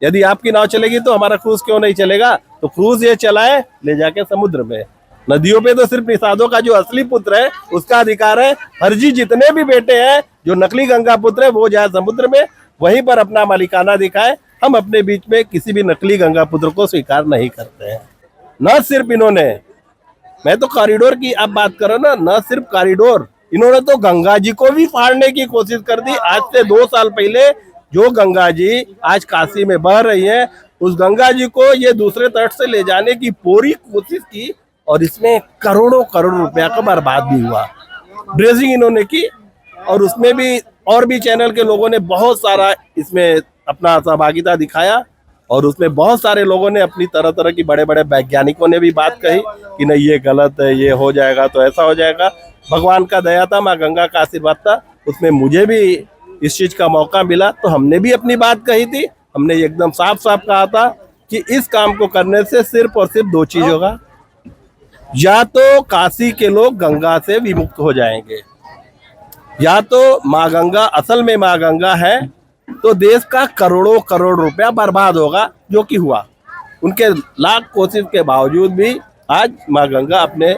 यदि आपकी नाव चलेगी तो हमारा क्रूज क्यों नहीं चलेगा? तो क्रूज ये चलाए ले जाके समुद्र में। नदियों पे तो सिर्फ निषादों का जो असली पुत्र है उसका अधिकार है। फर्जी जितने भी बेटे हैं, जो नकली गंगा पुत्र है, वो जाए समुद्र में, वहीं पर अपना मालिकाना दिखाए। हम अपने बीच में किसी भी नकली गंगा पुत्र को स्वीकार नहीं करते हैं। न सिर्फ इन्होंने, मैं तो कॉरिडोर की आप बात करो ना, न सिर्फ कॉरिडोर, इन्होंने तो गंगा जी को भी फाड़ने की कोशिश कर दी। आज से 2 साल पहले जो गंगा जी आज काशी में बह रही है, उस गंगा जी को ये दूसरे तट से ले जाने की पूरी कोशिश की और इसमें करोड़ों करोड़ रुपया का बर्बाद भी हुआ। ड्रेजिंग इन्होंने की और उसमें भी और भी चैनल के लोगों ने बहुत सारा इसमें अपना सहभागिता दिखाया और उसमें बहुत सारे लोगों ने अपनी तरह तरह की, बड़े बड़े वैज्ञानिकों ने भी बात कही कि नहीं ये गलत है, ये हो जाएगा तो ऐसा हो जाएगा। भगवान का दया था, माँ गंगा का आशीर्वाद था, उसमें मुझे भी इस चीज का मौका मिला तो हमने भी अपनी बात कही थी। हमने एकदम साफ साफ कहा था कि इस काम को करने से सिर्फ और सिर्फ 2 चीज होगा, या तो काशी के लोग गंगा से विमुक्त हो जाएंगे, या तो माँ गंगा असल में माँ गंगा है तो देश का करोड़ों करोड़ रुपया बर्बाद होगा, जो कि हुआ। उनके लाख कोशिश के बावजूद भी आज माँ गंगा अपने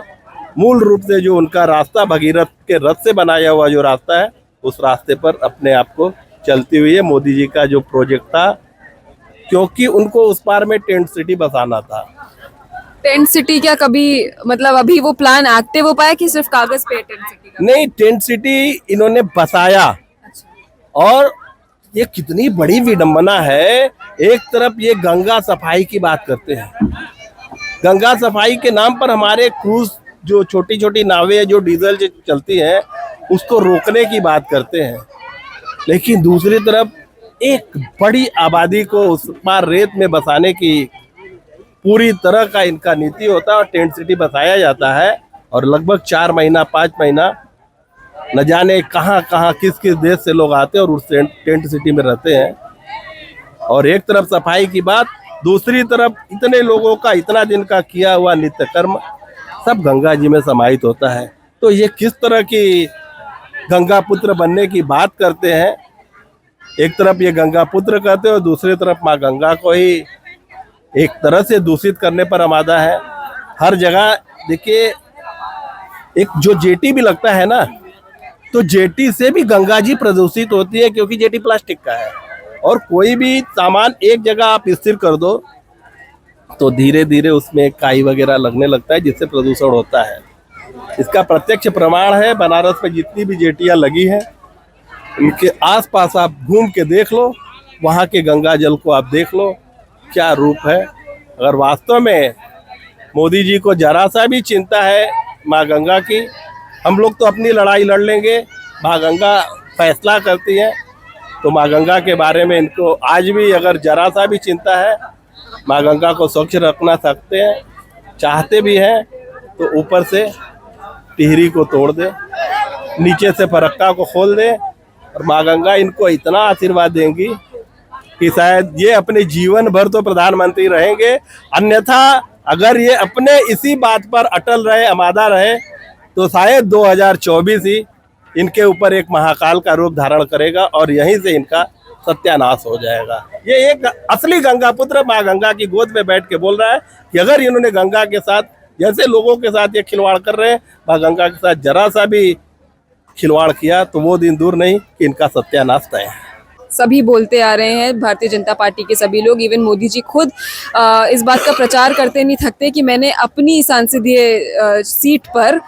मूल रूप से जो उनका रास्ता भगीरथ के रथ से बनाया हुआ जो रास्ता है, उस रास्ते पर अपने आप को चलती हुई है। मोदी जी का जो प्रोजेक्ट था, क्योंकि उनको उस पार में टेंट सिटी बसाना था। टेंट सिटी क्या कभी मतलब अभी वो प्लान एक्टिव हो पाया कि सिर्फ कागज पे है टेंट सिटी का? नहीं, टेंट सिटी इन्होंने बसाया। और ये कितनी बड़ी विडंबना है, एक तरफ ये गंगा सफाई की बात करते हैं, गंगा सफाई के नाम पर हमारे क्रूज जो छोटी छोटी नावें हैं जो डीजल से चलती हैं, उसको रोकने की बात करते हैं। लेकिन दूसरी तरफ एक बड़ी आबादी को उस पार रेत में बसाने की पूरी तरह का इनका नीति होता है और टेंट सिटी बसाया जाता है। और लगभग 4 महीना 5 महीना न जाने कहाँ कहाँ किस किस देश से लोग आते हैं और उस टेंट सिटी में रहते हैं। और एक तरफ सफाई की बात, दूसरी तरफ इतने लोगों का इतना दिन का किया हुआ नित्य कर्म सब गंगा जी में समाहित होता है। तो ये किस तरह की गंगा पुत्र बनने की बात करते हैं। एक तरफ ये गंगा पुत्र कहते हैं और दूसरी तरफ माँ गंगा को ही एक तरह से दूषित करने पर आमादा है। हर जगह देखिए, एक जो जेटी भी लगता है ना, तो जेटी से भी गंगा जी प्रदूषित होती है, क्योंकि जेटी प्लास्टिक का है। और कोई भी सामान एक जगह आप स्थिर कर दो तो धीरे धीरे उसमें काई वगैरह लगने लगता है, जिससे प्रदूषण होता है। इसका प्रत्यक्ष प्रमाण है बनारस में जितनी भी जेटियां लगी हैं, उनके आसपास आप घूम के देख लो, वहाँ के गंगा जल को आप देख लो क्या रूप है। अगर वास्तव में मोदी जी को जरा सा भी चिंता है माँ गंगा की, हम लोग तो अपनी लड़ाई लड़ लेंगे, माँ गंगा फैसला करती है। तो माँ गंगा के बारे में इनको आज भी अगर जरा सा भी चिंता है, माँ गंगा को स्वच्छ रखना सकते हैं, चाहते भी हैं, तो ऊपर से टिहरी को तोड़ दे, नीचे से फरक्का को खोल दे, और माँ गंगा इनको इतना आशीर्वाद देंगी कि शायद ये अपने जीवन भर तो प्रधानमंत्री रहेंगे। अन्यथा अगर ये अपने इसी बात पर अटल रहे, अमादा रहे, तो शायद 2024 ही इनके ऊपर एक महाकाल का रूप धारण करेगा और यहीं से इनका सत्यानाश हो जाएगा। ये एक असली गंगा पुत्र माँ गंगा की गोद में बैठ के बोल रहा है कि अगर इन्होंने गंगा के साथ जैसे लोगों के साथ ये खिलवाड़ कर रहे हैं, माँ गंगा के साथ जरा सा भी खिलवाड़ किया तो वो दिन दूर नहीं कि इनका सत्यानाश तय है। सभी बोलते आ रहे हैं, भारतीय जनता पार्टी के सभी लोग, इवन मोदी जी खुद इस बात का प्रचार करते नहीं थकते कि मैंने अपनी सांसदीय सीट पर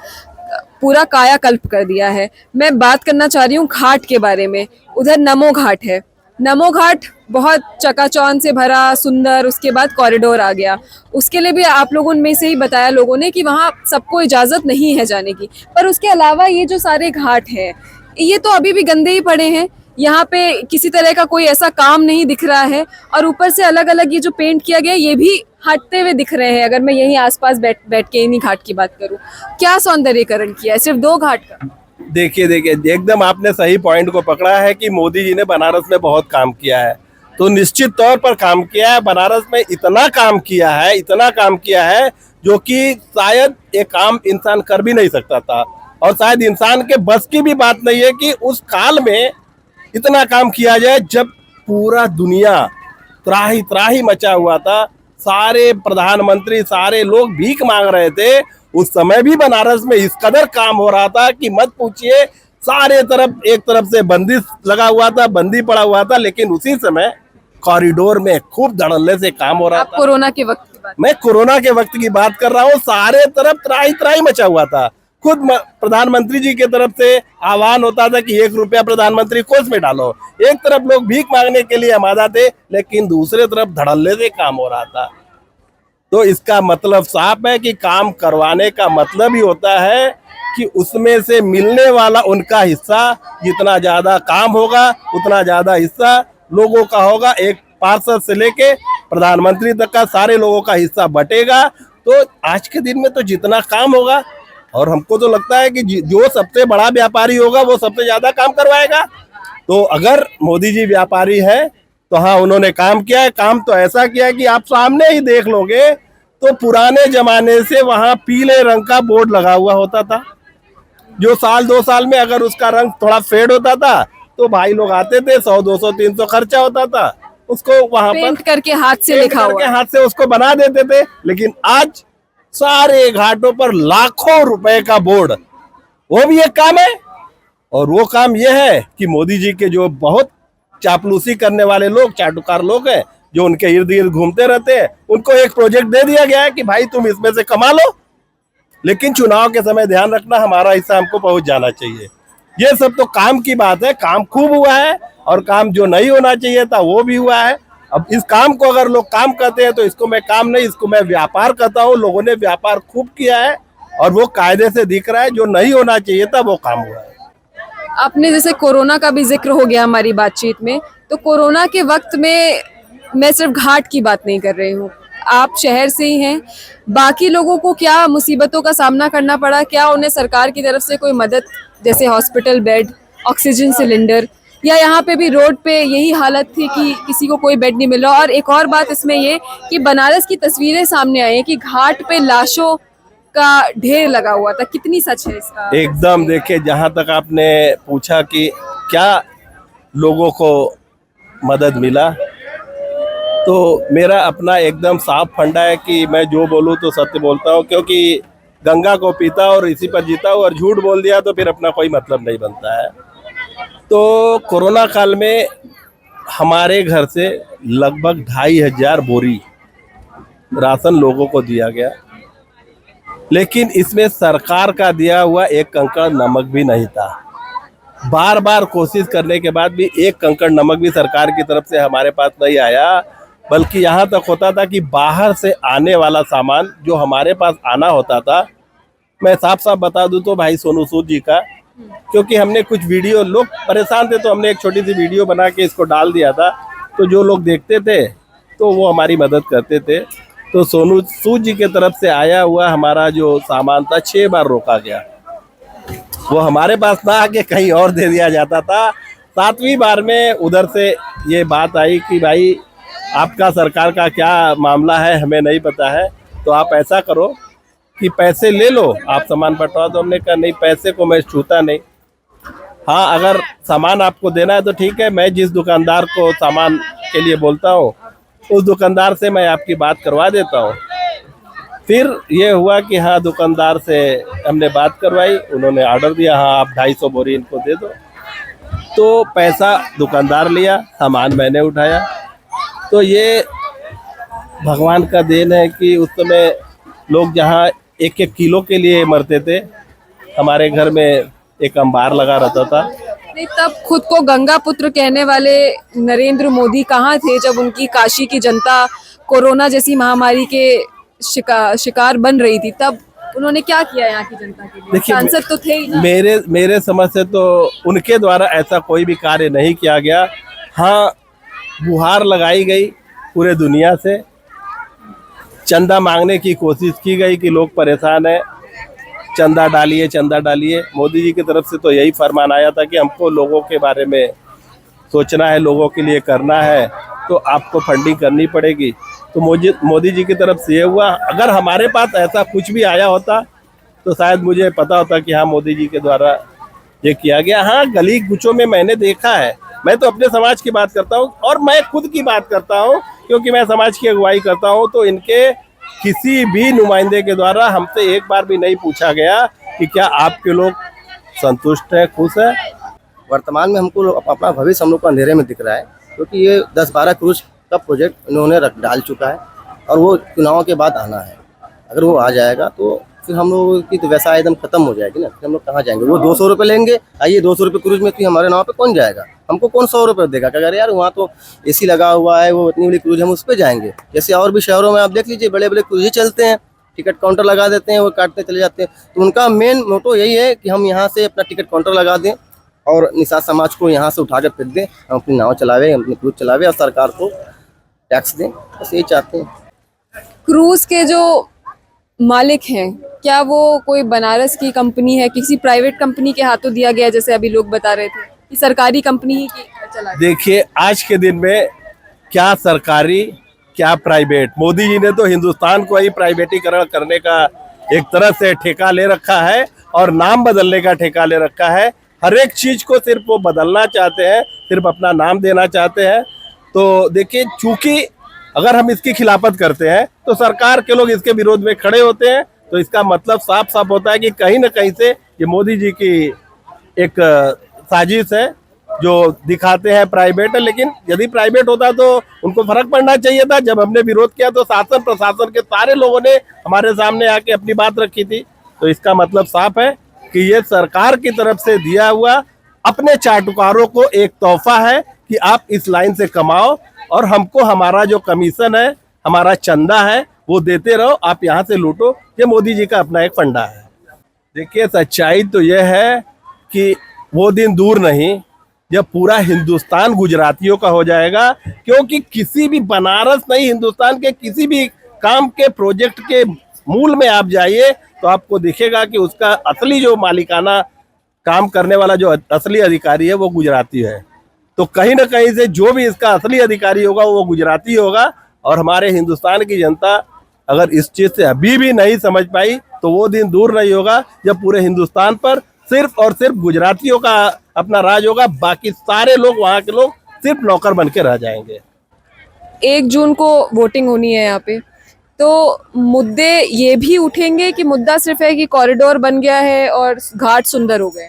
पूरा कायाकल्प कर दिया है। मैं बात करना चाह रही हूँ घाट के बारे में। उधर नमो घाट है, नमो घाट बहुत चकाचौंध से भरा, सुंदर, उसके बाद कॉरिडोर आ गया। उसके लिए भी आप लोगों में से ही बताया लोगों ने कि वहाँ सबको इजाज़त नहीं है जाने की। पर उसके अलावा ये जो सारे घाट हैं, ये तो अभी भी गंदे ही पड़े हैं। यहाँ पे किसी तरह का कोई ऐसा काम नहीं दिख रहा है। और ऊपर से अलग अलग ये जो पेंट किया गया, ये भी हटते हुए दिख रहे हैं। अगर मैं यहीं आसपास बैठ के इन्हीं घाट की बात करूँ, क्या सौंदर्यीकरण किया है सिर्फ 2 घाट का? देखिए एकदम आपने सही पॉइंट को पकड़ा है कि मोदी जी ने बनारस में बहुत काम किया है। तो निश्चित तौर पर काम किया है, बनारस में इतना काम किया है जो कि शायद एक आम इंसान कर भी नहीं सकता था, और शायद इंसान के बस की भी बात नहीं है कि उस काल में इतना काम किया जाए जब पूरा दुनिया त्राही त्राही मचा हुआ था। सारे प्रधानमंत्री, सारे लोग भीख मांग रहे थे। उस समय भी बनारस में इस कदर काम हो रहा था कि मत पूछिए। सारे तरफ एक तरफ से बंदिश लगा हुआ था, बंदी पड़ा हुआ था, लेकिन उसी समय कॉरिडोर में खूब धड़ल्ले से काम हो रहा था। कोरोना के वक्त की बात? मैं कोरोना के वक्त की बात कर रहा हूँ। सारे तरफ त्राही त्राही मचा हुआ था। खुद प्रधानमंत्री जी की तरफ से आह्वान होता था कि 1 रुपया प्रधानमंत्री कोष में डालो। एक तरफ लोग भीख मांगने के लिए आमादा थे, लेकिन दूसरे तरफ धड़ल्ले से काम हो रहा था। तो इसका मतलब साफ है कि काम करवाने का मतलब ही होता है कि उसमें से मिलने वाला उनका हिस्सा, जितना ज्यादा काम होगा उतना ज्यादा हिस्सा लोगों का होगा। एक पार्षद से लेके प्रधानमंत्री तक का सारे लोगों का हिस्सा बटेगा। तो आज के दिन में तो जितना काम होगा, और हमको तो लगता है कि जो सबसे बड़ा व्यापारी होगा वो सबसे ज्यादा काम करवाएगा। तो अगर मोदी जी व्यापारी है तो हाँ, उन्होंने काम किया है। काम तो ऐसा किया है कि आप सामने ही देख लोगे तो पुराने जमाने से वहाँ पीले रंग का बोर्ड लगा हुआ होता था, जो साल 2 साल में अगर उसका रंग थोड़ा फेड होता था तो भाई लोग आते थे, 100, 200, 300 खर्चा होता था, उसको वहां पर पेंट करके हाथ से लिखा हुआ, हाथ से उसको बना देते थे। लेकिन आज सारे घाटों पर लाखों रुपए का बोर्ड, वो भी एक काम है। और वो काम ये है कि मोदी जी के जो बहुत चापलूसी करने वाले लोग, चाटुकार लोग हैं, जो उनके इर्द गिर्द घूमते रहते हैं, उनको एक प्रोजेक्ट दे दिया गया है कि भाई तुम इसमें से कमा लो, लेकिन चुनाव के समय ध्यान रखना हमारा हिस्सा हमको पहुंच जाना चाहिए। ये सब तो काम की बात है, काम खूब हुआ है और काम जो नहीं होना चाहिए था वो भी हुआ है। अब इस काम को अगर लोग काम कहते हैं तो इसको मैं काम नहीं, इसको मैं व्यापार कहता हूँ। लोगों ने व्यापार खूब किया है और वो कायदे से दिख रहा है। जो नहीं होना चाहिए था वो काम हुआ है। आपने जैसे कोरोना का भी जिक्र हो गया हमारी बातचीत में, तो कोरोना के वक्त में मैं सिर्फ घाट की बात नहीं कर रही हूँ, आप शहर से ही हैं, बाकी लोगों को क्या मुसीबतों का सामना करना पड़ा? क्या उन्हें सरकार की तरफ से कोई मदद, जैसे हॉस्पिटल बेड, ऑक्सीजन सिलेंडर, या यहाँ पे भी रोड पे यही हालत थी कि किसी को कोई बेड नहीं मिल रहा? और एक और बात इसमें ये कि बनारस की तस्वीरें सामने आई हैं कि घाट पे लाशों का ढेर लगा हुआ था, कितनी सच है इसका? एकदम, देखिए, जहां तक आपने पूछा कि क्या लोगों को मदद मिला, तो मेरा अपना एकदम साफ फंडा है कि मैं जो बोलूं तो सत्य बोलता हूं, क्योंकि गंगा को पीता और इसी पर जीता हूं, और झूठ बोल दिया तो फिर अपना कोई मतलब नहीं बनता है। तो कोरोना काल में हमारे घर से लगभग 2500 बोरी राशन लोगों को दिया गया, लेकिन इसमें सरकार का दिया हुआ एक कंकड़ नमक भी नहीं था। बार बार कोशिश करने के बाद भी एक कंकड़ नमक भी सरकार की तरफ से हमारे पास नहीं आया, बल्कि यहाँ तक होता था कि बाहर से आने वाला सामान जो हमारे पास आना होता था, मैं साफ साफ बता दूं तो भाई सोनू सूद जी का, क्योंकि हमने कुछ वीडियो, लोग परेशान थे तो हमने एक छोटी सी वीडियो बना के इसको डाल दिया था, तो जो लोग देखते थे तो वो हमारी मदद करते थे। तो सोनू सूद जी की तरफ से आया हुआ हमारा जो सामान था 6 बार रोका गया, वो हमारे पास ना आके कहीं और दे दिया जाता था। 7वीं बार में उधर से ये बात आई कि भाई आपका सरकार का क्या मामला है हमें नहीं पता है, तो आप ऐसा करो कि पैसे ले लो, आप सामान बंटवा दो। हमने कहा नहीं, पैसे को मैं छूता नहीं। हाँ, अगर सामान आपको देना है तो ठीक है, मैं जिस दुकानदार को सामान के लिए बोलता हूँ उस दुकानदार से मैं आपकी बात करवा देता हूँ। फिर ये हुआ कि हाँ, दुकानदार से हमने बात करवाई, उन्होंने ऑर्डर दिया, हाँ आप 250 बोरी इनको दे दो। तो पैसा दुकानदार लिया, सामान मैंने उठाया। तो ये भगवान का देन है कि उस समय लोग जहाँ 1-1 किलो के लिए मरते थे, हमारे घर में एक अंबार लगा रहता था। नहीं, तब खुद को गंगा पुत्र कहने वाले नरेंद्र मोदी कहाँ थे जब उनकी काशी की जनता कोरोना जैसी महामारी के शिकार बन रही थी? तब उन्होंने क्या किया यहाँ की जनता के लिए? देखिए, सांसद तो थे ही ना। मेरे समझ से तो उनके द्वारा ऐसा कोई भी कार्य नहीं किया गया। हाँ, गुहार लगाई गई पूरे दुनिया से, चंदा मांगने की कोशिश की गई कि लोग परेशान हैं, चंदा डालिए, चंदा डालिए। मोदी जी की तरफ से तो यही फरमान आया था कि हमको लोगों के बारे में सोचना है, लोगों के लिए करना है, तो आपको फंडिंग करनी पड़ेगी। तो मोदी जी की तरफ से ये हुआ। अगर हमारे पास ऐसा कुछ भी आया होता तो शायद मुझे पता होता कि हाँ, मोदी जी के द्वारा ये किया गया। हाँ, गली गुचों में मैंने देखा है, मैं तो अपने समाज की बात करता हूँ और मैं खुद की बात करता हूँ, क्योंकि मैं समाज की अगुवाई करता हूँ। तो इनके किसी भी नुमाइंदे के द्वारा हमसे एक बार भी नहीं पूछा गया कि क्या आपके लोग संतुष्ट हैं, खुश हैं। वर्तमान में हमको अपना भविष्य हम लोग को अंधेरे में दिख रहा है, क्योंकि ये 10-12 क्रूज का प्रोजेक्ट इन्होंने डाल चुका है और वो चुनाव के बाद आना है। अगर वो आ जाएगा तो फिर हम लोगों की तो व्यवसाय एकदम खत्म हो जाएगी ना, फिर हम लोग कहाँ जाएंगे? वो 200 रुपये लेंगे, आइए 200 रुपये क्रूज में, तो हमारे नाव पे कौन जाएगा? हमको कौन 100 रुपये देगा? क्या यार, वहाँ तो एसी लगा हुआ है, वो इतनी बड़ी क्रूज, हम उस पर जाएंगे। जैसे और भी शहरों में आप देख लीजिए, बड़े बड़े क्रूज ही चलते हैं, टिकट काउंटर लगा देते हैं, वो काटते चले जाते हैं। तो उनका मेन मोटो यही है कि हम यहाँ से अपना टिकट काउंटर लगा दें और निषाद समाज को यहाँ से उठा कर फेंक दें, हम अपनी नाव चलावे, अपनी क्रूज चलावे और सरकार को टैक्स दें, बस यही चाहते हैं। क्रूज के जो मालिक हैं, क्या वो कोई बनारस की कंपनी है, किसी प्राइवेट कंपनी के हाथों दिया गया जैसे अभी लोग बता रहे थे, कि सरकारी कंपनी ही चला? देखिए, आज के दिन में क्या सरकारी क्या प्राइवेट, मोदी जी ने तो हिंदुस्तान को ही प्राइवेटीकरण करने का एक तरह से ठेका ले रखा है और नाम बदलने का ठेका ले रखा है। हर एक चीज को सिर्फ वो बदलना चाहते हैं, सिर्फ अपना नाम देना चाहते हैं। तो देखिए, चूंकि अगर हम इसकी खिलाफत करते हैं तो सरकार के लोग इसके विरोध में खड़े होते हैं। तो इसका मतलब साफ साफ होता है कि कहीं ना कहीं से ये मोदी जी की एक साजिश है जो दिखाते हैं प्राइवेट है, लेकिन यदि प्राइवेट होता तो उनको फर्क पड़ना चाहिए था। जब हमने विरोध किया तो शासन प्रशासन के सारे लोगों ने हमारे सामने आके अपनी बात रखी थी। तो इसका मतलब साफ है कि ये सरकार की तरफ से दिया हुआ अपने चाटुकारों को एक तोहफा है कि आप इस लाइन से कमाओ और हमको हमारा जो कमीशन है, हमारा चंदा है, वो देते रहो, आप यहाँ से लूटो। ये मोदी जी का अपना एक फंडा है। देखिए, सच्चाई तो यह है कि वो दिन दूर नहीं जब पूरा हिंदुस्तान गुजरातियों का हो जाएगा, क्योंकि किसी भी बनारस नहीं, हिंदुस्तान के किसी भी काम के प्रोजेक्ट के मूल में आप जाइए तो आपको दिखेगा कि उसका असली जो मालिकाना काम करने वाला जो असली अधिकारी है वो गुजराती है। तो कहीं ना कहीं से जो भी इसका असली अधिकारी होगा वो गुजराती होगा। और हमारे हिंदुस्तान की जनता अगर इस चीज़ से अभी भी नहीं समझ पाई तो वो दिन दूर नहीं होगा जब पूरे हिंदुस्तान पर सिर्फ और सिर्फ गुजरातियों का अपना राज होगा। बाकी सारे लोग, वहाँ के लोग सिर्फ नौकर बन के रह जाएंगे। 1 जून को वोटिंग होनी है यहाँ पे, तो मुद्दे ये भी उठेंगे कि मुद्दा सिर्फ है कि कॉरिडोर बन गया है और घाट सुंदर हो गए?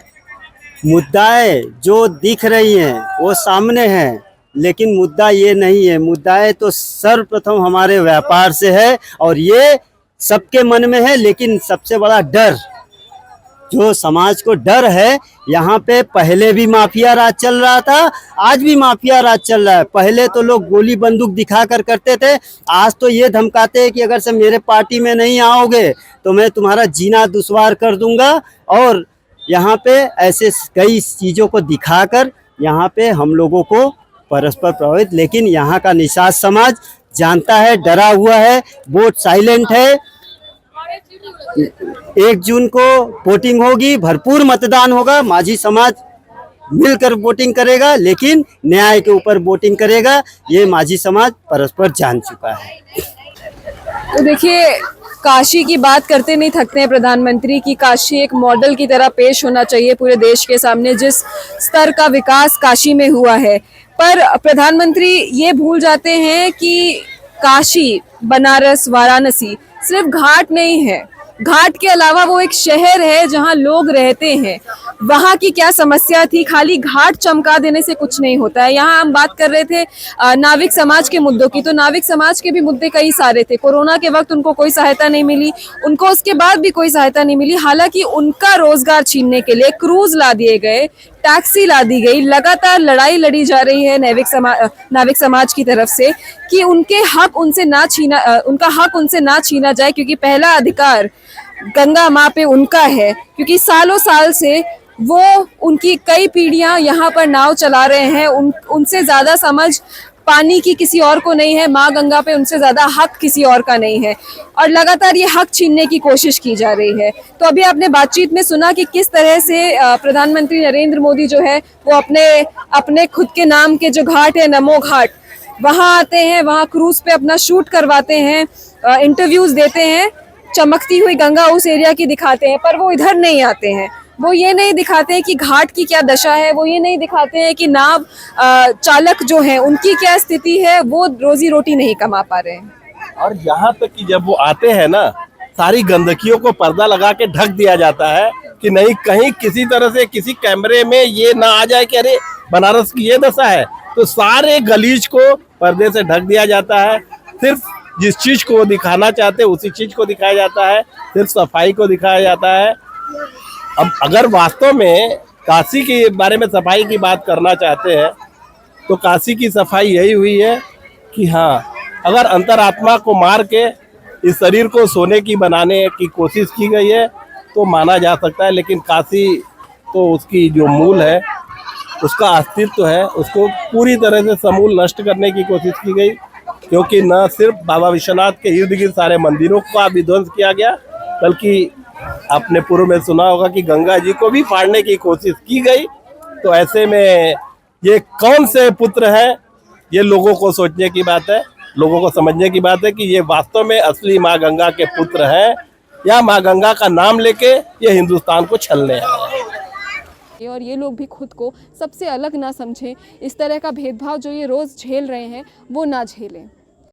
मुद्दाएं जो दिख रही हैं वो सामने हैं, लेकिन मुद्दा ये नहीं है। मुद्दाएं तो सर्वप्रथम हमारे व्यापार से है और ये सबके मन में है। लेकिन सबसे बड़ा डर, जो समाज को डर है, यहाँ पे पहले भी माफिया राज चल रहा था, आज भी माफिया राज चल रहा है। पहले तो लोग गोली बंदूक दिखा कर करते थे, आज तो ये धमकाते हैं कि अगर से मेरे पार्टी में नहीं आओगे तो मैं तुम्हारा जीना दुश्वार कर दूंगा। और यहाँ पे ऐसे कई चीज़ों को दिखाकर यहाँ पे हम लोगों को परस्पर प्रभावित, लेकिन यहाँ का निषाद समाज जानता है, डरा हुआ है, वोट साइलेंट है। 1 जून को वोटिंग होगी, भरपूर मतदान होगा, माझी समाज मिलकर वोटिंग करेगा, लेकिन न्याय के ऊपर वोटिंग करेगा। ये माझी समाज परस्पर जान चुका है। तो देखिए, काशी की बात करते नहीं थकते हैं प्रधानमंत्री की। काशी एक मॉडल की तरह पेश होना चाहिए पूरे देश के सामने, जिस स्तर का विकास काशी में हुआ है। पर प्रधानमंत्री ये भूल जाते हैं कि काशी, बनारस, वाराणसी सिर्फ घाट नहीं है। घाट के अलावा वो एक शहर है जहां लोग रहते हैं। वहां की क्या समस्या थी, खाली घाट चमका देने से कुछ नहीं होता है। यहाँ हम बात कर रहे थे नाविक समाज के मुद्दों की, तो नाविक समाज के भी मुद्दे कई सारे थे। कोरोना के वक्त उनको कोई सहायता नहीं मिली, उनको उसके बाद भी कोई सहायता नहीं मिली। हालांकि उनका रोजगार छीनने के लिए क्रूज ला दिए गए, टैक्सी ला दी गई। लगातार लड़ाई लड़ी जा रही है नाविक समाज की तरफ से कि उनका हक उनसे ना छीना जाए, क्योंकि पहला अधिकार गंगा माँ पे उनका है। क्योंकि सालों साल से वो, उनकी कई पीढ़ियां यहाँ पर नाव चला रहे हैं। उनसे ज्यादा समझ पानी की किसी और को नहीं है, माँ गंगा पे उनसे ज्यादा हक किसी और का नहीं है। और लगातार ये हक छीनने की कोशिश की जा रही है। तो अभी आपने बातचीत में सुना कि किस तरह से प्रधानमंत्री नरेंद्र मोदी जो है वो अपने खुद के नाम के जो घाट है, नमो घाट, वहाँ आते हैं, वहाँ क्रूज पे अपना शूट करवाते हैं, इंटरव्यूज देते हैं, चमकती हुई गंगा उस एरिया की दिखाते हैं। पर वो इधर नहीं आते हैं, वो ये नहीं दिखाते हैं कि घाट की क्या दशा है, वो ये नहीं दिखाते हैं कि नाव चालक जो है उनकी क्या स्थिति है, वो रोजी रोटी नहीं कमा पा रहे हैं। और यहाँ तक कि जब वो आते हैं ना, सारी गंदगियों को पर्दा लगा के ढक दिया जाता है कि नहीं कहीं किसी तरह से किसी कैमरे में ये ना आ जाए कि अरे बनारस की ये दशा है। तो सारे गलीज को पर्दे से ढक दिया जाता है। सिर्फ जिस चीज को वो दिखाना चाहते हैं उसी चीज को दिखाया जाता है, सिर्फ सफाई को दिखाया जाता है। अब अगर वास्तव में काशी के बारे में सफाई की बात करना चाहते हैं तो काशी की सफाई यही हुई है कि हाँ, अगर अंतरात्मा को मार के इस शरीर को सोने की बनाने की कोशिश की गई है तो माना जा सकता है। लेकिन काशी तो उसकी जो मूल है, उसका अस्तित्व है, उसको पूरी तरह से समूल नष्ट करने की कोशिश की गई। क्योंकि न सिर्फ बाबा विश्वनाथ के इर्द गिर्द सारे मंदिरों का विध्वंस किया गया, बल्कि आपने पूर्व में सुना होगा कि गंगा जी को भी फाड़ने की कोशिश की गई। तो ऐसे में ये कौन से पुत्र हैं, ये लोगों को सोचने की बात है, लोगों को समझने की बात है कि ये वास्तव में असली माँ गंगा के पुत्र हैं या माँ गंगा का नाम लेके ये हिंदुस्तान को छलने आए हैं। और ये लोग भी खुद को सबसे अलग ना समझें, इस तरह का भेदभाव जो ये रोज़ झेल रहे हैं वो ना झेलें।